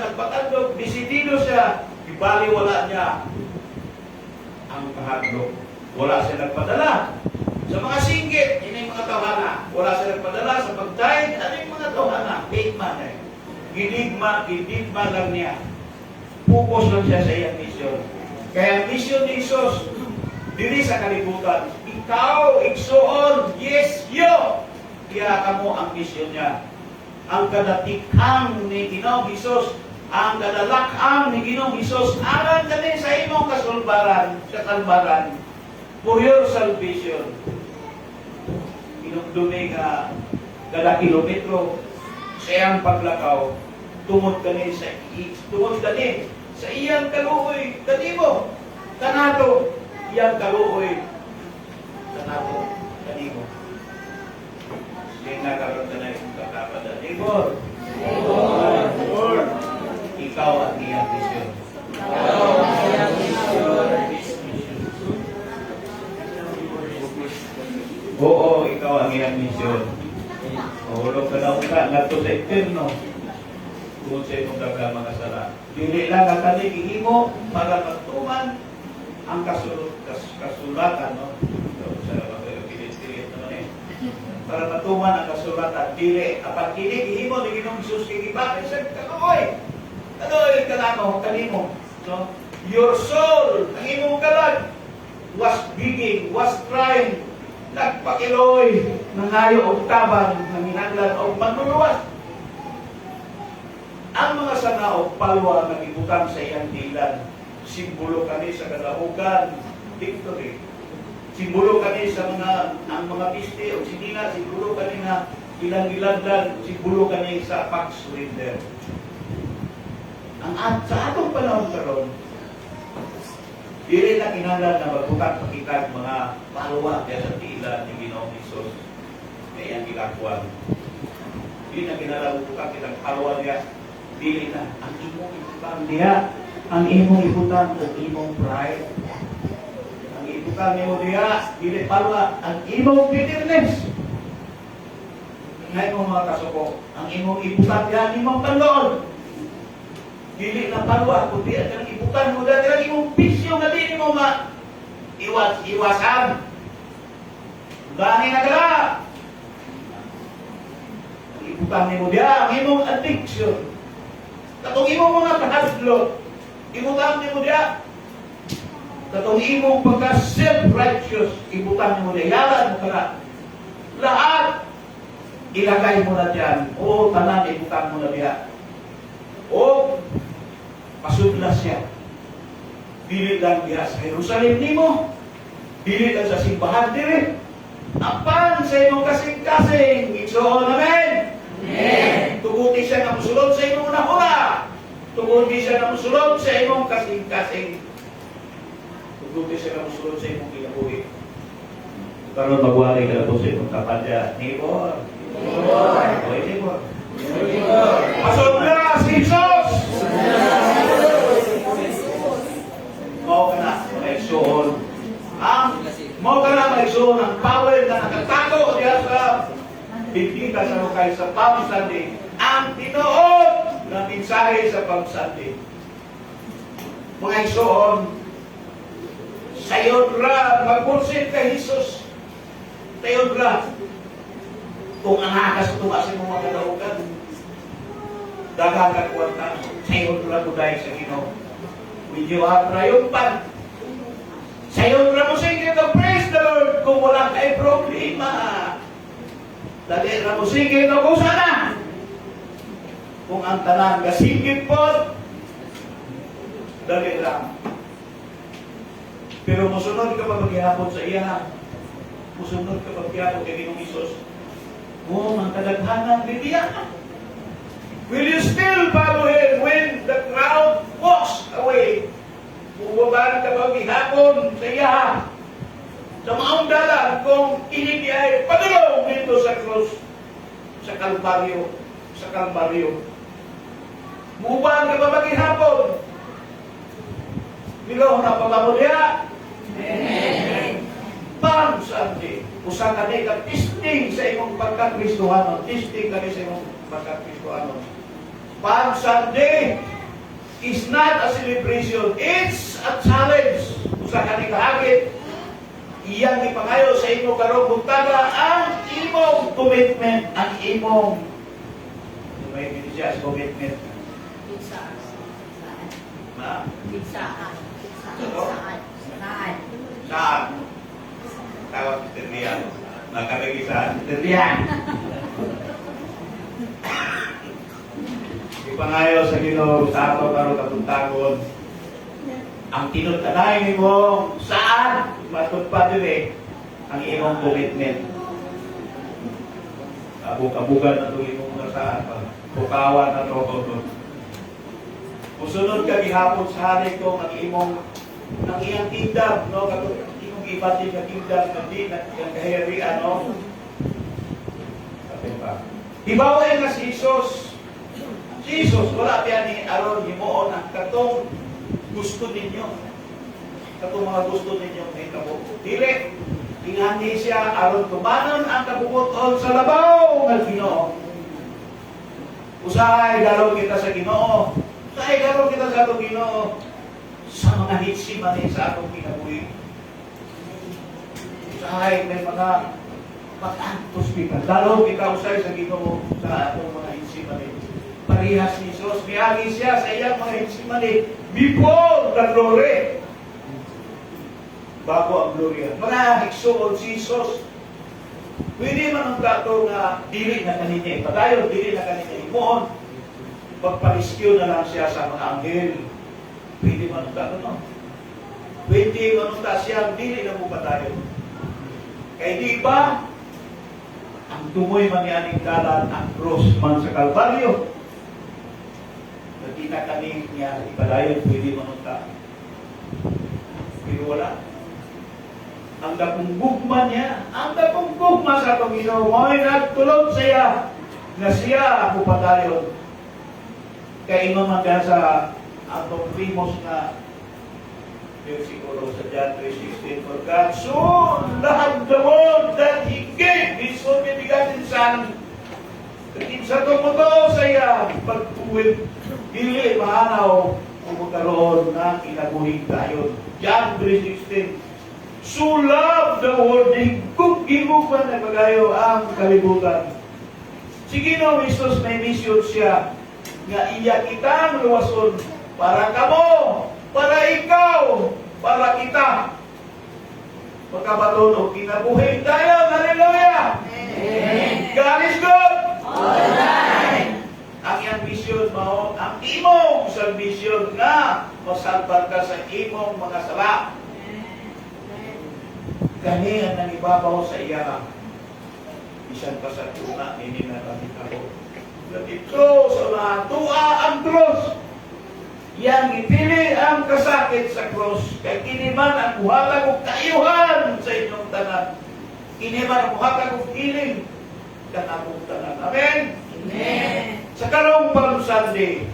nagpatandog, disidido siya, ibali wala niya ang kahadlok. Wala siya nagpadala sa mga singgit, yun yung mga tawhana. Wala siya nagpadala sa pagdaig, ano yung mga tawhana? Bigman eh. Gidigma lang niya. Focus lang siya sa iyang mission. Kaya ang mission ni Jesus, dili sa kalibutan. Ikaw, igsoon, yes, yo! Kaya kamo ang mission niya. Ang kadatikang ni Ginoong Hesus, ang kadalakang ni Ginoong Hesus, aran kami sa imong kasulbaran, sa kalbaran, for your salvation. Inugdumi ka kada kilometro sa iyang paglakaw, tungod kani sa iyang kaluoy, kanimo, kanato, iyang kaluoy, kanato, kanimo. Siya nakaroon ka na yung kakapada. Neighbor, ikaw ang iyang vision. Oo, ikaw ang iyang mission. Mahulog ka na ka, nato sa eterno. Kung sa imong daga mga sala. Dili lang ang kaliging mo para matuman ang kasulatan, no? Sa pilit-pilit naman eh. Para matuman ang kasulatan. Dili, apat kilig, mo, di Ginoong Hesus kikiba, isa kaluoy. Kaluoy ka na mo, kanimo. No? Your soul, ang imong kalag, was digging, was trying nagpakiloy, nangayo og tabang, nanginaglan og manluluwas. Ang mga sanga o palwa nga gibutang sa iyang dilan, simbolo kani sa kadahugan, victory. Simbolo kani sa ang mga piste o sinina, simbolo kani na ilang gilagdan, simbolo kani sa pag-surrender. Sa atong panahon karon, dili na kinahanglan na magbutang pakitag mga palwa kaya sa dilan ni Ginoong Hesus na iyang gilakwan. Dili na kinahanglan magbutang kitang palwa niya. Dili na ang imong ibutang diya, ang imong ibutang o imong pride. Ang ibutang nimo diya, dili palwa, ang imong bitterness. Ngay mo mga kasuko, ang imong ibutang diya, ang imong pandoon. Dili na palwa, kundi ang ibutang mo dati ang imong bisyo nga dili mo iwasan. Gani na ka. Ang ibutang nimo diya, ang imong addiction. Katong imong mga kahadlot, ibutang nimo diya. Katong imong pagka self-righteous, ibutang nimo diya. Yalan mo ka. Lahat ilagay mo na diyan. O tanan ibutang mo na diya. O pasudlas siya. Dili lang diya sa Jerusalem nimo. Dili lang sa simbahan diri. Apan sa imong kasing-kasing. Igsoon, amen? Amen. Tuguti siya na musulod sa imong unahuna. Tuguti siya na musulod sa imong kasing-kasing. Tuguti siya na musulod sa imong kinabuhi. Karon magwali ka na po sa imong kapadya. Nibor. Oy, nibor. Pasudlas, Jesus! Mao ka na, maigsoon. Mao ka na maigsoon ang power na nakatago diya sa bibigka sa lukay sa Palm Sunday. Ang tinuod na mensahe sa Palm Sunday. Mga igsoon, sayon ra, magpursit kay Jesus. Sayon ra. Kung ang hakas tumas sa mga kadaugan, daghang kagwanta, sayon ra buday sa Ginoo. When you have triumphant, sayon ra mo sige to praise the Lord kung wala kay problema. Dali ra mo sige to kung sana. Kung ang tanan kasingit po, dali ra. Pero musunod ka pa maghihapon sa iya. Musunod ka pa maghihapon kay Ginoong Hesus. Kung ang kadaghanan bibiyak. Will you still follow Him when the crowd walks away? Buwaban ka ba gihapon sa iya? Sa maong dalan kung hindi ay padulong dito sa krus, sa Kalbaryo, sa Kalbaryo. Buwaban ka ba gihapon? Bilaw na pamamulya? Amen. Palm Sunday. Usa ka ni ka testing sa imong pagka-Kristohanon. Testing ka ni sa imong pagka-Kristohanon. Palm Sunday is not a celebration. It's a challenge. Usa ka ni kahagit. Iyang ipangayo sa imo karong buntaga ang imong commitment, ang imong may binigyan commitment. Na? Saan? Tawag si Terlian. Nakalagi sa Terlian. Ipangayo sa Ginoo sa ato karon katuntagon. Ang tinut-anay mo saan matutupad dire ang imong commitment. Abug-abugan na ito imong mga saan pa. Bukawan na ito. Musunod ka gihapon sa hari ko ang iyang kingdom, no? Imong ibati nga kingdom na di na yung kahirian, no? Sabi pa. Ibaway nga si Jesus. Si Jesus, wala pa ni aron himuon ang katong gusto ninyo. Katong mga gusto ninyo may kabuk. Dili. Ingani siya aron tumanon ang kabukoton sa labaw ng Ginoo. Usahay dalaw kita sa Ginoo. Usahay dalaw kita sa atong Ginoo. Sa mga hitsiman sa atong kinabuhi. Usahay may mga pag-antos kita. Dalaw kita usay sa Ginoo sa atong mga hitsiman. Parihas ni Jesus, miyagi siya sa iyang mga hitsiman before the glory. Bago ang glory. Mga higsoon si Jesus, Pwede man ang gato nga dili na kanina. Padayon, dili na kanina. Imoon, pagpaliskyo na lang siya sa mga anghel. Pwede man ang gato, no? Pwede man ang ta siya, dili na mo padayon. Kaya di ba, ang tumoy man yaning dalan, ang cross man sa Kalbaryo. Nakita kami niya, ipadayon, pwede man ang ta. Pero wala. Ang dakong gugma niya, ang dakong gugma sa Panginoon, may nagtulog siya, na siya ako padayon. Kaya imaman ka sa atong famous na siguro sa John 3:16, for God so loved the world that He gave His only begotten Son. Sa tumuto sa iya, pagtuwid, dili mahanaw, kung magkaroon ng kinabuhing tayo. John 3:16, so love the world, gigugman na pagayo ang kalibutan. Si Ginoong Hesus may mission siya, nga iya kitang luwason, para kamo, para ikaw, para kita. Pagkabaton o kinabuhin tayo, hallelujah! Amen. God is good! All right! Ang iyang mission mo, ang imong salvation nga masalbar ka sa imong mga sala. Kani ang nangibabaw sa iya. Bisan pa sa tuna, hindi na kami ako. Dito sa mga tua ang cross. Yang ipili ang kasakit sa cross. Kaya kiniman ang buhatag o kaayuhan sa inyong tanan. Kiniman ang buhatag o healing sa akong tanan. Amen? Amen. Sa karong Palm Sunday,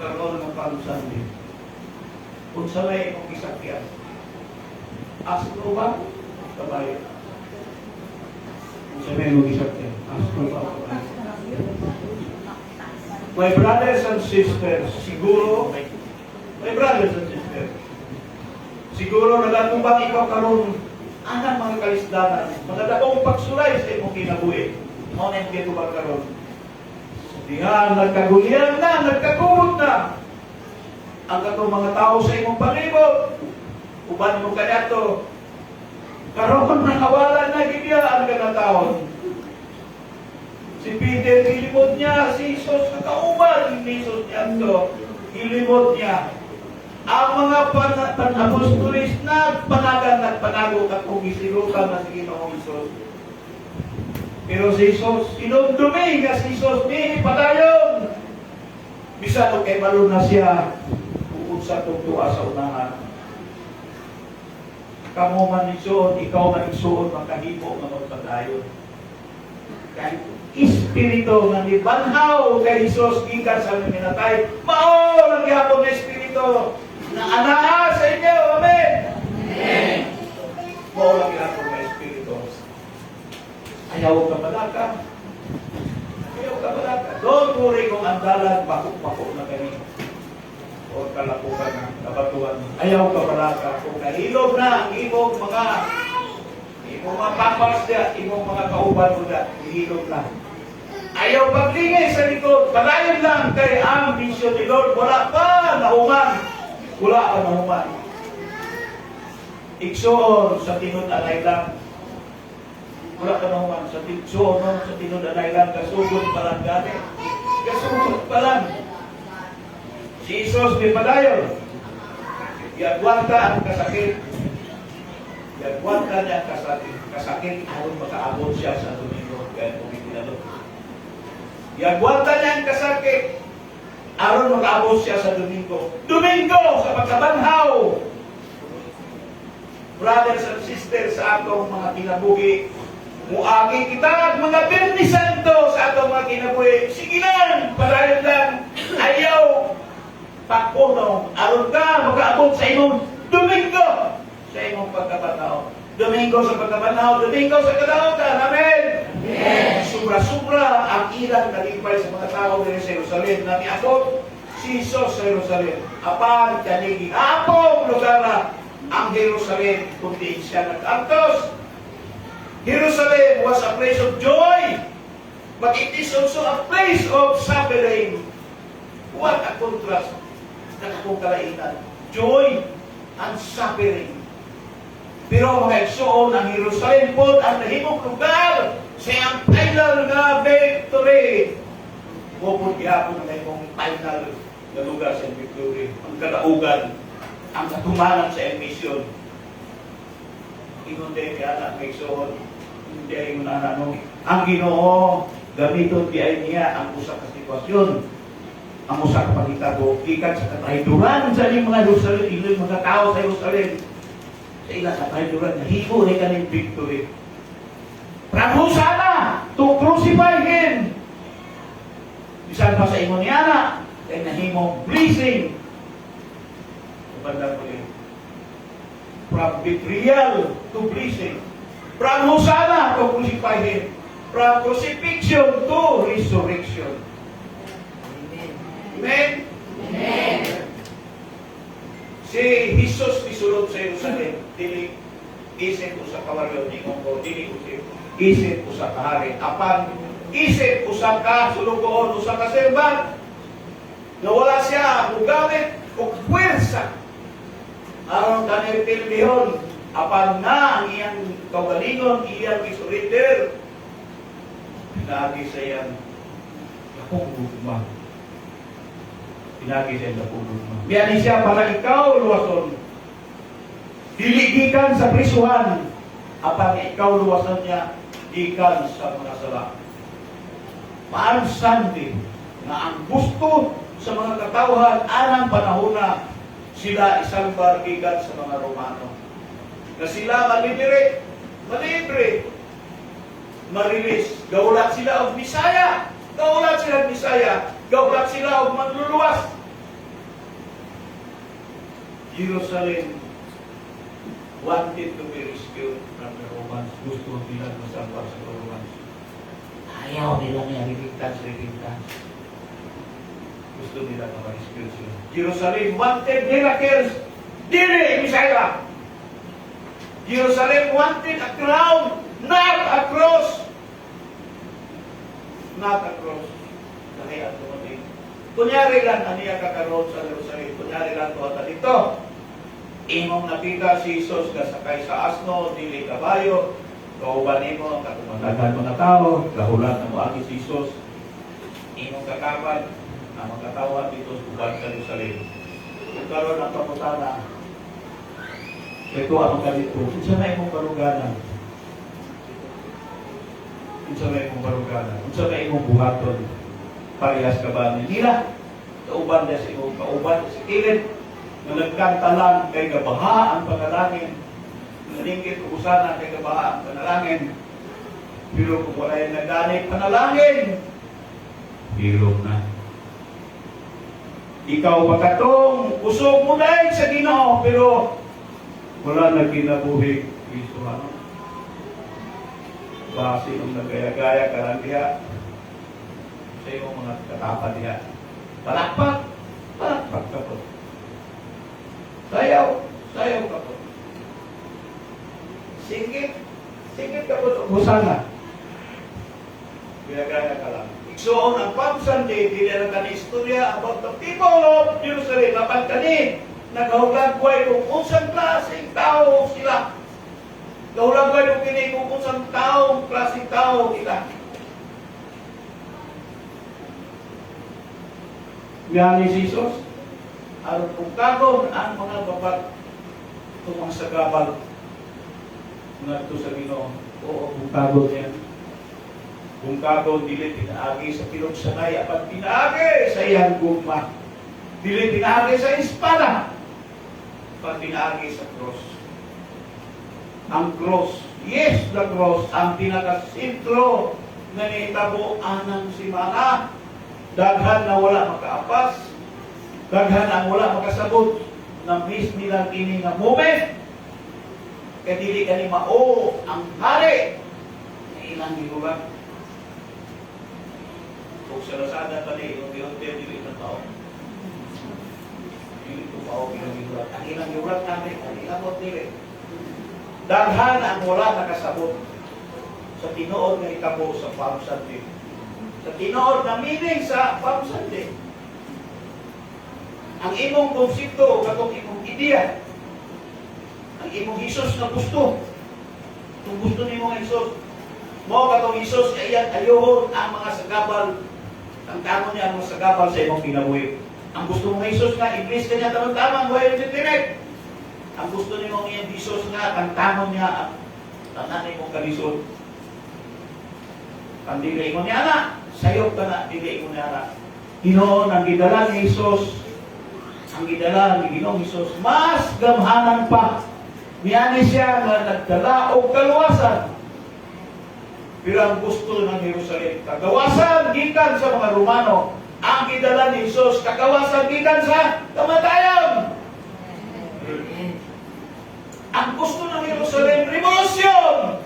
karoon ng Palm Sunday, kung salay mong isakyan, asko ba? Kabayo. Kung salay mong isakyan, asko ba? My brothers and sisters, siguro, my brothers and sisters, siguro nagatumbang ikaw karon anang mga kalisdanan, mga dakong pagsulay sa imong kinabuhi. Mao na hindi ko ba karon? Dihan, nagkagulyan na, nagkagumot na. Ang katong mga tao sa imong palibot, uban mo kanato, karon nakawalan na gidya ang kanataon. Si Peter, ilimod niya, si Jesus, nakauban, Jesus niya ito, ilimod niya. Ang mga pan-apostolis nagpanagan, nagpanago, at kumisirutan na si Ginoong Jesus. Pero si Jesus, inumdumi nga si Jesus, ni padayon. Bisa kung kay balon na siya, uod sa tugtua sa unahan. Kamu man isuon, ikaw man isuon, makahimo nga magpadayon. Kahit Espiritu nga ni banhaw kay Jesus gikan sa minatay, mao lang gyapon na Espiritu na anaa sa inyo. Amen. Amen. Mao lang gyapon na Espiritu. Ayaw ka malaka. Ayaw ka malaka. Don't worry kung ang dalan bakok-bakok na kani. O kalapukan na kabatuan. Ayaw ka malaka. Kung nahilog na ang imong mga papas niya, imong mga kauban mo na, nahilog na. Ayaw paglingay sa likod, palayon lang kay ang mission ni Lord. Wala pa nahuman. Wala pa nahuman. Igsoon sa tinud-anay lang. Wala pa nahuman. Sa tinud-anay lang, kasugod pa lang gani. Kasugod pa lang. Si Jesus may padayon. Yagwanta ang kasakit. Yagwanta niya ang kasakit. Aron makaabot siya sa Domingo. Kaya pumitinalo. Yagwanta niya ang kasakit. Aron makaabot siya sa Domingo. Domingo sa pagkabanhaw. Brothers and sisters, sa atong mga kinabuhi, muagi kita mga Birni Santo sa atong mga kinabuhi. Sige lang, padayon lang. Ayaw pagpunong. Aron ka makaabot sa imong Domingo. Sa imong pagkabanhaw. Domingo sa pagkabanhaw, Domingo sa kadautan. Amen. Amen. Sobra-sobra ang ilang nalipay sa mga tao din sa Jerusalem na niabot si Jesus sa Jerusalem. Apan kanigi apong lugar ang Jerusalem kundi siya nag-antos. Jerusalem was a place of joy, but it is also a place of suffering. What a contrast ng akong kalainan. Joy and suffering. Pero mga igsoon, ang Jerusalem po ang nahimong lugar sa iyang final nga victory. Pupun gihapon ang nahimong final na lugar sa iyang victory. Ang kadaugan, ang katumanan sa iyang mission. Ingon din kaya na ang igsoon, hindi ay ano, ang Ginoo, gamiton di ay niya ang usa ka sitwasyon. Ang usa ka pagitabo, ikan sa katrayduran sa inyong mga Jerusalem, inyong mga tao sa Jerusalem. Sa ilang katrayduran, nahibo na kaning victory. Prangusana to crucify him. Bisan pa sa ingon niya na, kay nahimong blessing. Kapanda ko yun. From betrayal to blessing. From Hosanna to crucify him. From crucifixion to resurrection. Amen? Amen. Si Jesus misulod sa Jerusalem, dili isip ko sa kawaryo ni Kongo, dili isip ko sa kahari. Apan isip ko sa kasulugoon, usa ka serban, na wala siya mugamit o puwersa. Aron kanil pilmihon, apan na ang iyang kaugalingon, iyang isurrender, pinagi sa iyang akong gugma. Pinagi sa iyang akong gugma. Biyani siya para ikaw luwason. Diligikan sa prisuhan, apan ikaw luwason niya, ikan sa mga sala. Maansandi na ang gusto sa mga katawhan anang panahon na sila isang bargigan sa mga Romano. Na sila malibre, marilis. Gaulat sila og Bisaya. Gaulat sila og Bisaya. Gaulat sila og manluluwas. Jerusalem wanted to be rescued from the Romans. Gusto nila masambar sa Romans. Ayaw nila niya repentance. Gusto nila na ma-rescue sila. Jerusalem wanted miracles. Dili, Bisaya. Jerusalem wanted a crown, not a cross. Not a cross. Kaya ito natin. Kunyari lang aniya kakaroon sa Jerusalem. Kunyari lang ito at dito. Imong nakita si Jesus kasakay sa asno, dili kabayo. Kauban mo, katumatagan mga tao. Kahulat na mo ang si Jesus. Imong kakapan, ang mga katawan dito sa uban sa Jerusalem. Karoon ng pamutana. Ito ang kalito. Unsa na imong baruganan? Unsa na imong baruganan? Unsa na imong buhaton? Parehas ka ba nila? Kauban na sa imong kauban sa kilid. Nagkanta lang kay gabaha ang panalangin. Naningkit usana kay gabaha ang panalangin. Pero kung wala yung naganit panalangin, hirong na. Ikaw pagkatong usog mo na sa Ginoo, pero wala na kinabuhi. Kristo ano? Base ng nagaya-gaya ka lang diya sa iyong mga katapan diya. Palakpak ka po. Sayaw ka po. Singit ka po. Husana. Gaya-gaya ka lang. Igsoon ang Palm Sunday, dili na kani istorya about the people of Jerusalem. Apan kani, nagahuglan buhay kung unsang klaseng tao sila. Nagahuglan buhay kung kini kung unsang klaseng tao sila. Nga ni Jesus, aron kung kagon ang mga babat tumang sa gabal nga ito sa Ginoo. Oo, kung kagon yan. Kung kagon, dili pinaagi sa pinugsanay, apan pinaagi sa iyang gugma. Dili pinaagi sa espada, apan pinaagi sa cross. Ang cross, yes, the cross, ang pinakasintro na nitabo anang simana. Daghan na wala makaapas, daghan ang wala makasabot, na miss nila kini nga moment. Kaya dili ka ni mao ang hari na ilang gigulang. Kung sa Lazada pa ni, yung dili na tao. Dili ko pa o gigulang. Ang ilang gigulang namin, ang ilang mo dili. Daghan ang wala nakasabot sa tinuod nga itabo sa Palm Sunday. Sa tinuod na meaning sa Palm Sunday. Ang imong konsepto, katong imong ideya, ang imong Hesus na gusto. Kung gusto ni mong Hesus, mo katong Hesus kaya ayohon ang mga sagabal, ang tamo niya ang mga sagabal sa imong kinabuhi. Ang gusto mong Hesus nga, iblis ka niya tamang-tamang, buhay rin direct. Ang gusto ni mong iyang Hesus nga, ang tamo niya, ang nanay mong kalisod. Ang dili mo niya na, sayop ka na, dili mo niya na. Ginoon, ang gidala ni Hesus, ang gidala ni Ginoong Hesus, mas gamhanan pa. Niyani siya na nagdala o kaluwasan. Pero ang gusto ng Jerusalem, kagawasan gikan sa mga Romano. Ang gidala ni Hesus, kagawasan gikan sa kamatayon. Ang gusto ng Jerusalem, revolution!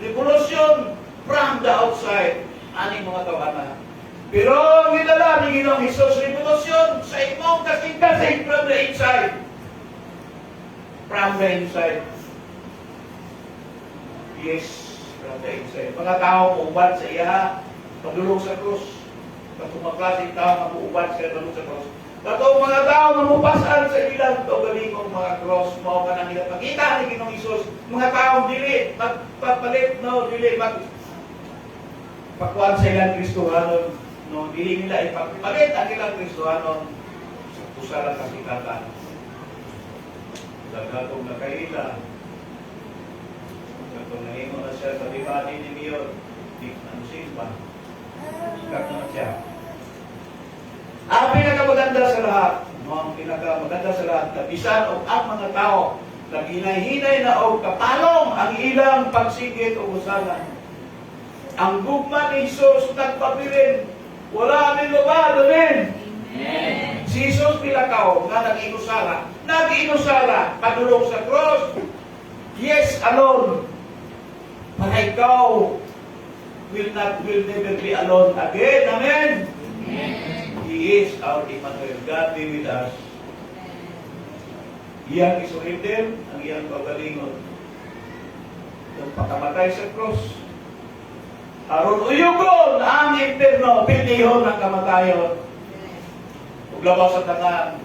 Revolution from the outside. Aning mga tawanan. Pero ang gidala ni Ginoong Hesus, revolution sa imong kasing-kasing from the inside. From the inside. Yes, from the inside. Mga tao maubad sa iya, pagdulong sa krus. Katong mga klaseng tao maubad sa pagdulong sa krus. Katong mga tao mamupasan sa ilang galingong mga cross, mao ka nang ipakita ni Ginoong Hesus. Mga tao dili magpapalit, no, dili pakuan sa ilang Kristohanon, no, dili nila ipagpalit ang ilang Kristohanon sa pusalang kasikatan. Dagatong na kaila, katong nahimo na siya sa libati ni Mayor, di ano simba, sikat naman siya. Ang pinakamaganda sa lahat, no, ang pinakamaganda sa lahat, kabisan o ang mga tao, na hinay-hinay na o kapalong ang ilang pagsigit o usalan. Ang gugma ni Jesus nagpapirin, wala rin lugar, amen. Si Jesus pilakaw na nag-inusara, padulong sa cross. Yes, alone. But ikaw will never be alone again, amen. He is our Emmanuel. God be with us. Iyang isurrender, ang iyang pagalingon. Ang pagkamatay sa cross. Aron uyugon ang impierno, pinihon ng kamatayon. Uglabaw sa tangan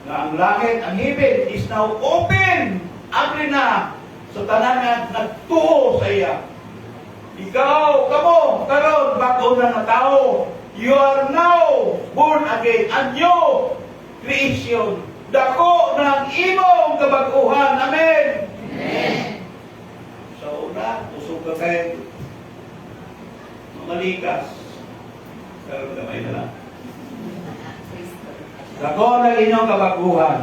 na ang langit, ang heaven is now open. Abri na sa tanan nga nagtuo sa iya. Ikaw, kamo, karon bago na nga tao. You are now born again, a new creation. Dako ng imong kabag-uhan. Amen. Amen. Sa una, usog ka kayo. Malikas. Pero gamay na lang. Dako ng inyong kabaguhan.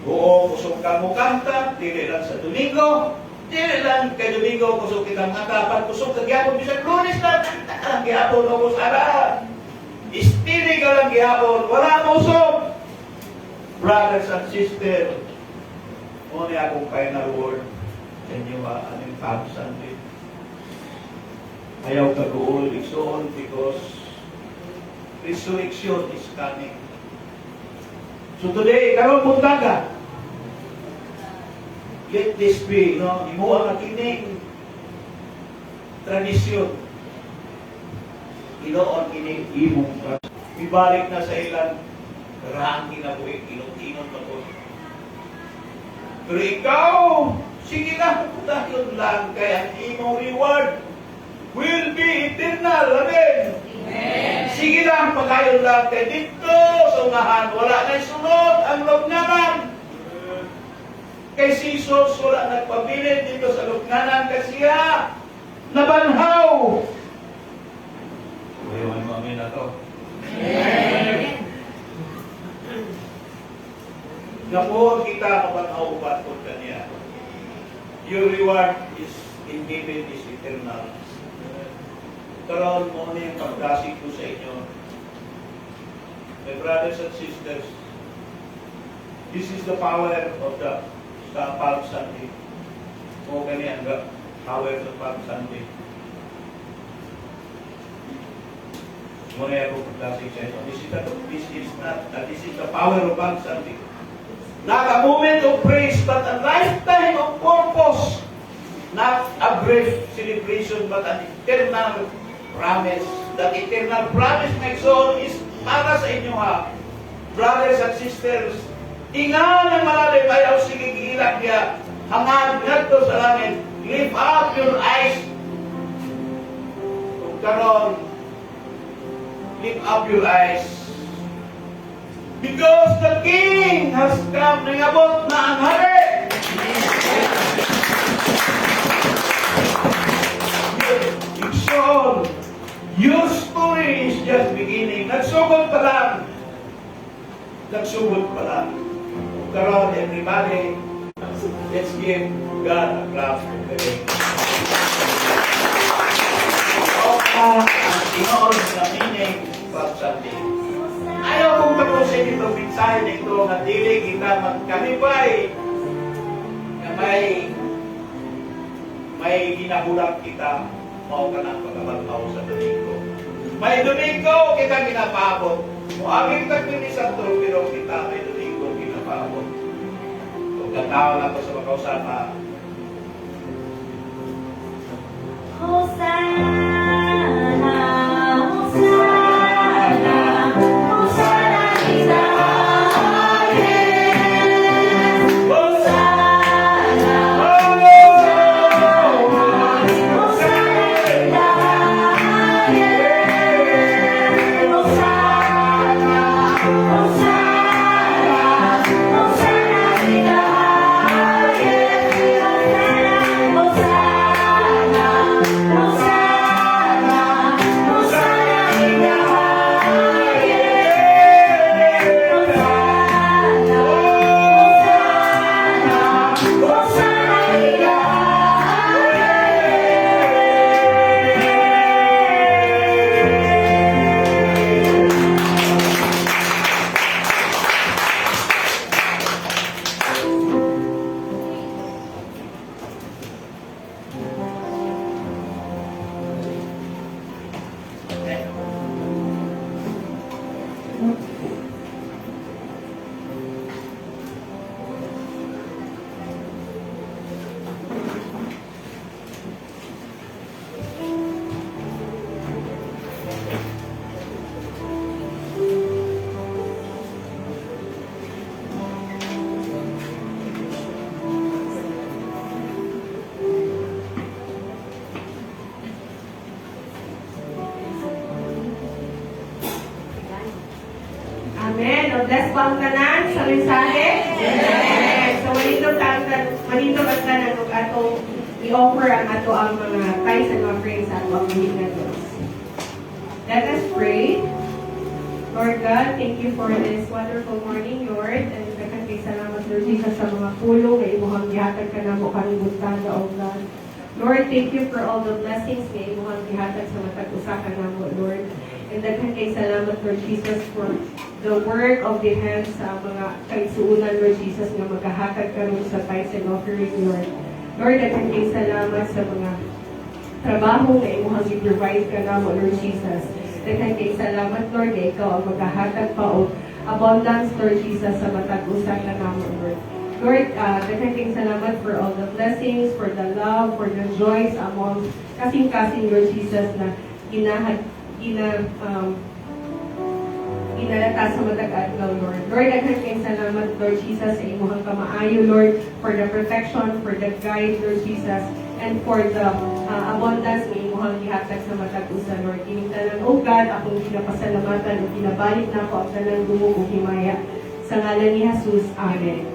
Oo, kusog ka mo kanta, dili lang sa Domingo, dili lang kay Domingo, kusog kitang kanta, pag kusog ka gyapon, bisag Lunes na, kanta ka lang gyapon, o kusara. Istiri ka lang gyapon, wala mo usog. Brothers and sisters, muna akong final word sa inyo, aning Palm Sunday. Ayaw kaguol, igsoon, because resurrection is coming. So today, karon punta ka. Let this be, no? Imo ang kining tradisyon. Inoon kining imong ibalik na sa ilang karang kinabuhi, inom-inom pa ko. Pero ikaw, sige na, pupunta yun lang, kaya ang imong reward will be eternal. Amen. Amen. Sige lang, pagkayon lang kay dito sa unahan, wala na sunod ang lugnanan. Kay si Jesus, wala nagpabilin dito sa lugnanan kasi nabanhaw. Ayaw mo amin na to. Amen. Napuhon kita kabanhaw patod kaniya. Your reward is in heaven is eternal. Karoon mo na yung pagdasig ko sa inyo. My brothers and sisters, this is the power of the Palm Sunday. O ganyan ang power of the Palm Sunday. Muna yung pagdasig sa inyo. This is the power of Palm Sunday. Not a moment of praise, but a lifetime of purpose. Not a brief celebration, but an eternal promise. That eternal promise, my soul, is para sa inyo ha. Brothers and sisters, Ingan ang malalim ayaw sige giilak niya. Hangad ngadto sa langit. Lift up your eyes. Kung karon, lift up your eyes. Because the King has come. Nangabot na ang hari. Son, your story is just beginning. Nagsugod pa lang. Nagsugod pa lang. Karon, everybody, let's give God a clap for the day. Ang tinood na meaning of something. Ayaw kong tapusin itong mensahe nito na dili kita magkalipay na may ginahulat kita mao ka ng pagkabantaw sa Domingo. May Domingo kita ginapaabot. Muaming tagpili sa pero kita may Domingo ginapaabot. Kung katao na ito sa makausama, Hosanna, Hosanna, Hosanna in the highest. Hosanna, Hosanna in the highest. Hosanna, Hosanna, Hosanna in the highest. Hosanna, Hosanna, Hosanna in the highest. Hosanna, Hosanna in the Amen. O bless ba ang tanan sa mensahe? Amen. So manindog ang tanan ug atong i-offer ang ato ang mga tithes and offerings sa ato ang mga Diyos. Let us pray. Lord God, thank you for this wonderful morning, Lord. And daghang kay salamat, Lord Jesus, sa mga pulong na imuhang gihatag ka namo kaning buntaga, O God. Lord, thank you for all the blessings na imuhang gihatag sa matag usa ka namo, Lord. And daghang kay salamat, Lord Jesus, for the work of the hands sa mga kaigsuunan, Lord Jesus, na maghahatag karon sa tithes and offerings, Lord. Lord, daghang kay salamat sa mga trabaho na imuhang i-provide ka namo, Lord Jesus. Daghang kay salamat, Lord, na ikaw ang maghahatag pa o abundance, Lord Jesus, sa matag usa ka namo, Lord. Lord, daghang kay salamat for all the blessings, for the love, for the joys among kasing-kasing, Lord Jesus, na inalata sa matag-adlaw, Lord. Lord, daghang kay salamat, Lord Jesus, sa imuhang kamaayo, Lord, for the perfection, for the guide, Lord Jesus, and for the abundance na imuhang gihatag sa matag usa, Lord. Kining tanan, O God, akong ginapasalamatan o kinabalik na ako ang tanan gumug ug himaya. Sa ngalan ni Jesus, Amen.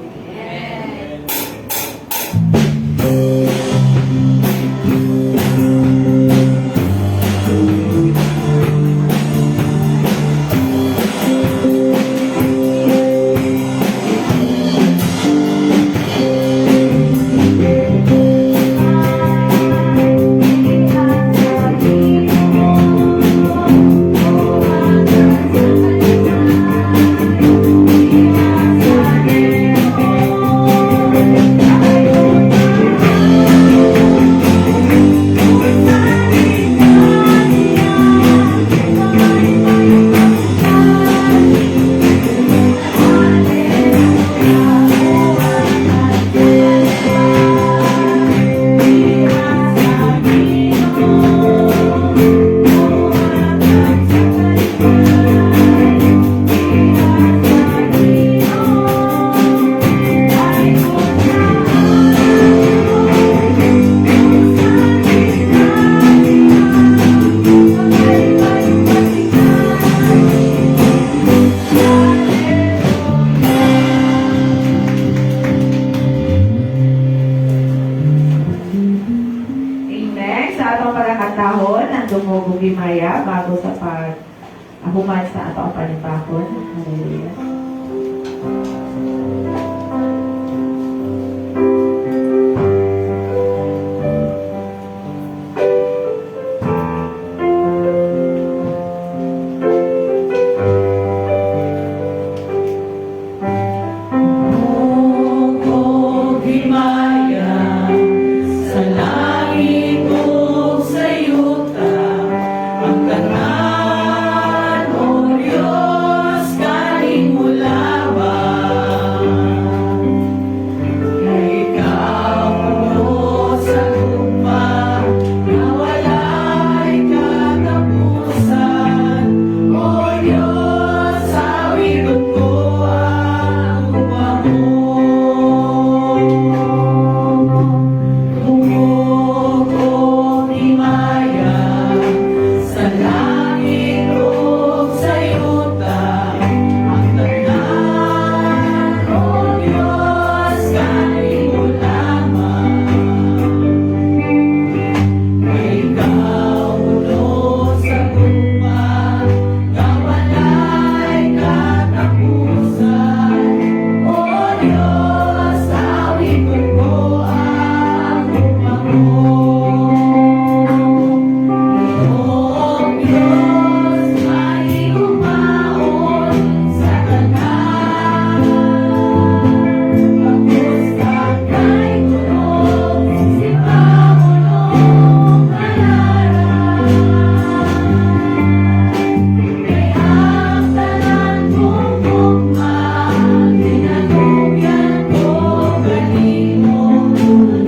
sa atong pagkakatahon ang dumugog Maya bago sa human sa atong panibakon. Hallelujah. Sa langit o sa yuta, ang tanan, O Diyos, kanin mo lamang. Kay ikaw, O sa lupa, na wala'y katapusan. O Diyos, awigon ko ang lupa mo. Tungkol ni Maya, sa langit o sa yuta, ang tanan, O Diyos, kanin mo lamang. Kay ikaw, ulo sa lupa, na wala'y katapusan. O Diyos, awigon ko ang lupa mo. O Diyos, may umaon sa tanan. Kamusta kay tunog, si Paulong Malara. Kay ang tanan kong tugma, tinanugyan ko kanino.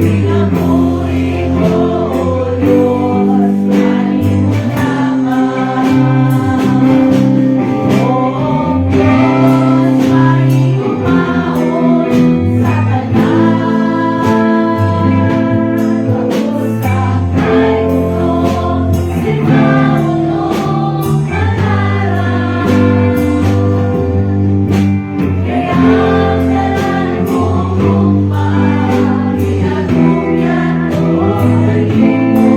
Pinamuri ko, O Diyos, kanin mo lamang. O Diyos, may umaon sa tanan. Kamusta kay tunog, si Paulong Malara. Kaya ang tanan kong tugma, tinanugyan ko kanino.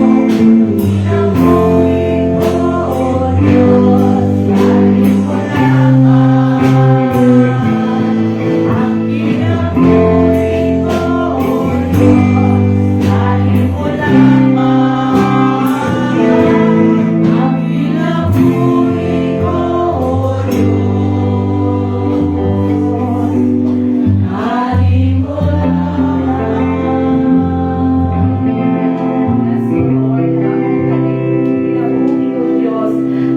Pinamuri ko, O Diyos, kanin mo lamang. Ang pinamuri ko, O Diyos, kanin mo lamang. Ang pinamuri ko, O Diyos, kanin mo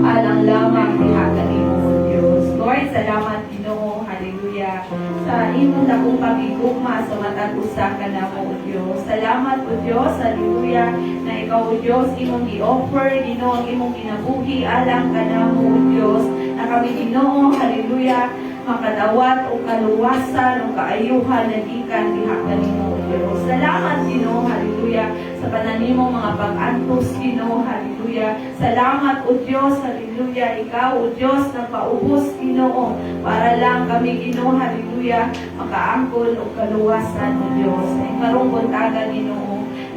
Alang lamang dihagan imo o Dios. Lord, salamat Ginoo, hallelujah. Sa imong dakong pagigugma sa matag usa ka namo o Dios. Salamat o Dios, hallelujah, na ikaw o Dios imong gi-offer Ginoo ang imong kinabuhi alang ka namo o Dios. Na kami Ginoo, hallelujah, makadawat o kaluwasan o kaayuhan na gikan dihagan nimo o Dios. Salamat Ginoo, hallelujah, sa pananimo mga pag-antos Ginoo, hallelujah. Salamat o Dios, hallelujah, ikaw o Dios nagpaubos Ginoo para lang kami Ginoo, hallelujah, makaangkol o kaluwasan o Dios. Ay karong buntagan Ginoo.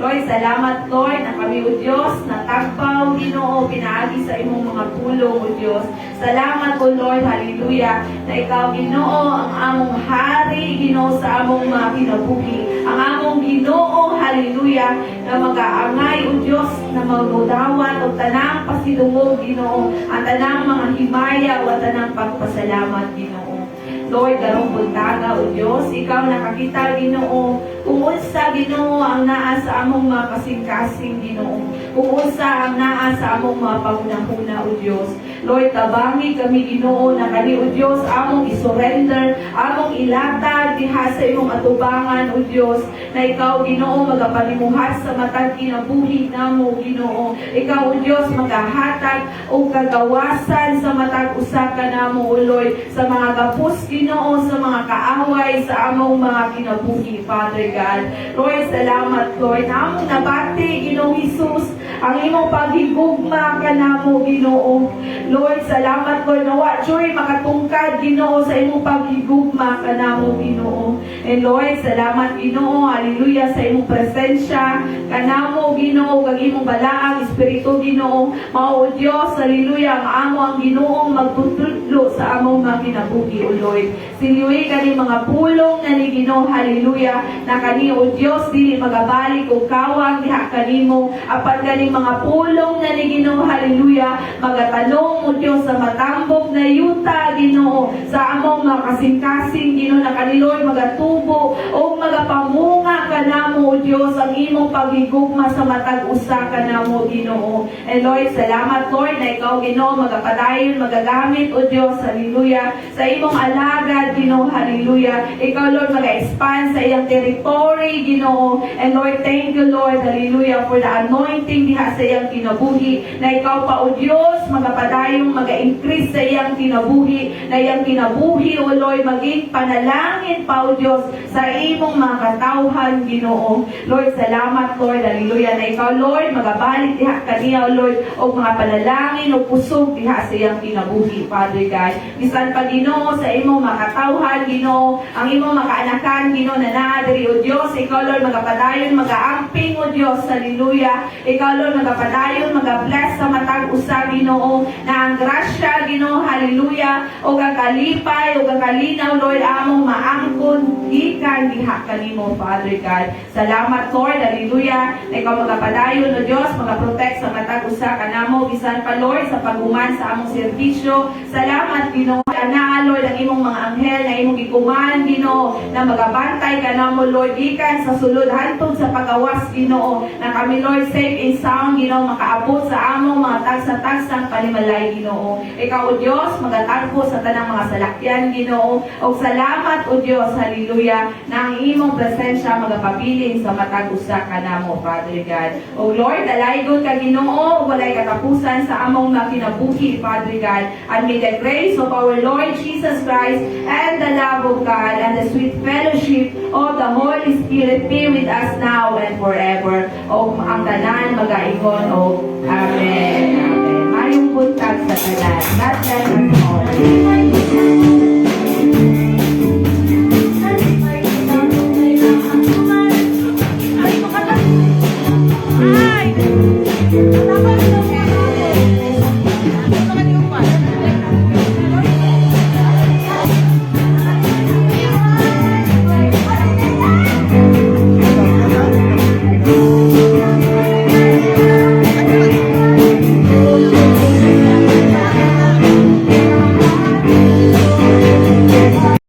Lord, salamat Lord na kami o Diyos na tagpaw Ginoo pinaagi sa imong mga pulong o Diyos. Salamat o Lord, hallelujah, na ikaw Ginoo ang among hari Ginoo sa among mga kinabuhi. Ang among Ginoo, hallelujah, na mag-aangay o Diyos na magudawat o tanang pasidungog Ginoo, ang tanang mga himaya o tanang pagpasalamat Ginoo. Lord, darong buntaga o Diyos, ikaw nakakita Ginoo, kung unsa Ginoo ang naa sa among mga kasing-kasing Ginoo, kung unsa ang naa sa among mga pangunahuna o Diyos. Lord, tabangi kami Ginoo na kani o Diyos, among isurrender, among ilatag diha sa imong atubangan o Diyos, na ikaw Ginoo magapalimuhat sa matag kinabuhi namo Ginoo. Ikaw o Diyos magahatag o kagawasan sa matag usa ka namo o Lord, sa mga gapos Ginoo, sa mga kaaway sa among mga kinabuhi, Father God. Lord, salamat Lord, na among nabati Ginoo Jesus ang imong paghigugma kanamo Ginoo. Lord, salamat Lord na wa joy makatungkad Ginoo sa imong paghigugma kanamo Ginoo. And Lord, salamat Ginoo, hallelujah sa imong presensya kanamo Ginoo, kag imong balaang espiritu Ginoo. Mao o Dios, hallelujah, ang amo ang Ginoo magtutudlo sa among mga kinabuhi o Lord. Siliwi kani mga pulong na ni Ginoo, hallelujah, na kani o Dios dili magabalik o kawang diha kanimo apan kani mga pulong na ni Ginoo, hallelujah, magatanong o Dios sa matambok na yuta Ginoo sa among mga kasing-kasing Ginoo na kani Lord magatubo o magapamunga kanamo o Dios ang imong paghigugma sa matag usa kanamo Ginoo. And Lord, salamat Lord na ikaw Ginoo magapadayon magagamit o Dios, hallelujah, sa imong alagad Ginoo, hallelujah. Ikaw Lord mag-expand sa iyang territory Ginoo. And Lord, thank you Lord, hallelujah, for the anointing diha sa iyang kinabuhi na ikaw pa o Dios magapadayon maga-increase sa iyang kinabuhi, na iyang kinabuhi o Lord maging panalangin pa o Dios sa imong mga katawhan Ginoo. Lord, salamat Lord, hallelujah, na ikaw Lord magabalik diha kaniya o Lord o mga panalangin o pusog diha sa iyang kinabuhi, Father God. Bisan pa Ginoo sa imong makatawhan Ginoo, ang imong makaanakan Ginoo na naadiri o Dios, ikaw Lord magapadayon magaamping o Dios, hallelujah. Ikaw Lord magapadayon magabless sa matag usa Ginoo, na ang grasya Ginoo, hallelujah, o kakalipay o kakalinaw Lord among maangkon gikan diha kanimo, Father God. Salamat Lord, hallelujah, na ikaw magapadayon o Dios magaprotect sa matag usa kanamo bisan pa Lord sa paghuman sa among serbisyo. Salamat Ginoo, ana Lord ang imong mga anghel na imong gikuman Ginoo na magabantay kanamo Lord gikan sa sulod hantod sa pagawas Ginoo, na kami Lord safe and sound Ginoo makaabot sa among mga tagsa-tagsang panimalay Ginoo. Ikaw o Dios magatagpo sa tanang mga salakyan Ginoo. O salamat o Dios, hallelujah, na ang imong presensya magapabilin sa matag usa kanamo, Father God. O Lord, dalaygon ka Ginoo, walay katapusan sa among mga kinabuhi, Father God. And may the grace of our Lord Jesus Christ and the love of God and the sweet fellowship of the Holy Spirit be with us now and forever. O ang tanan magaingon o Amen. Amen. Mayong buntag sa tanan. God bless you.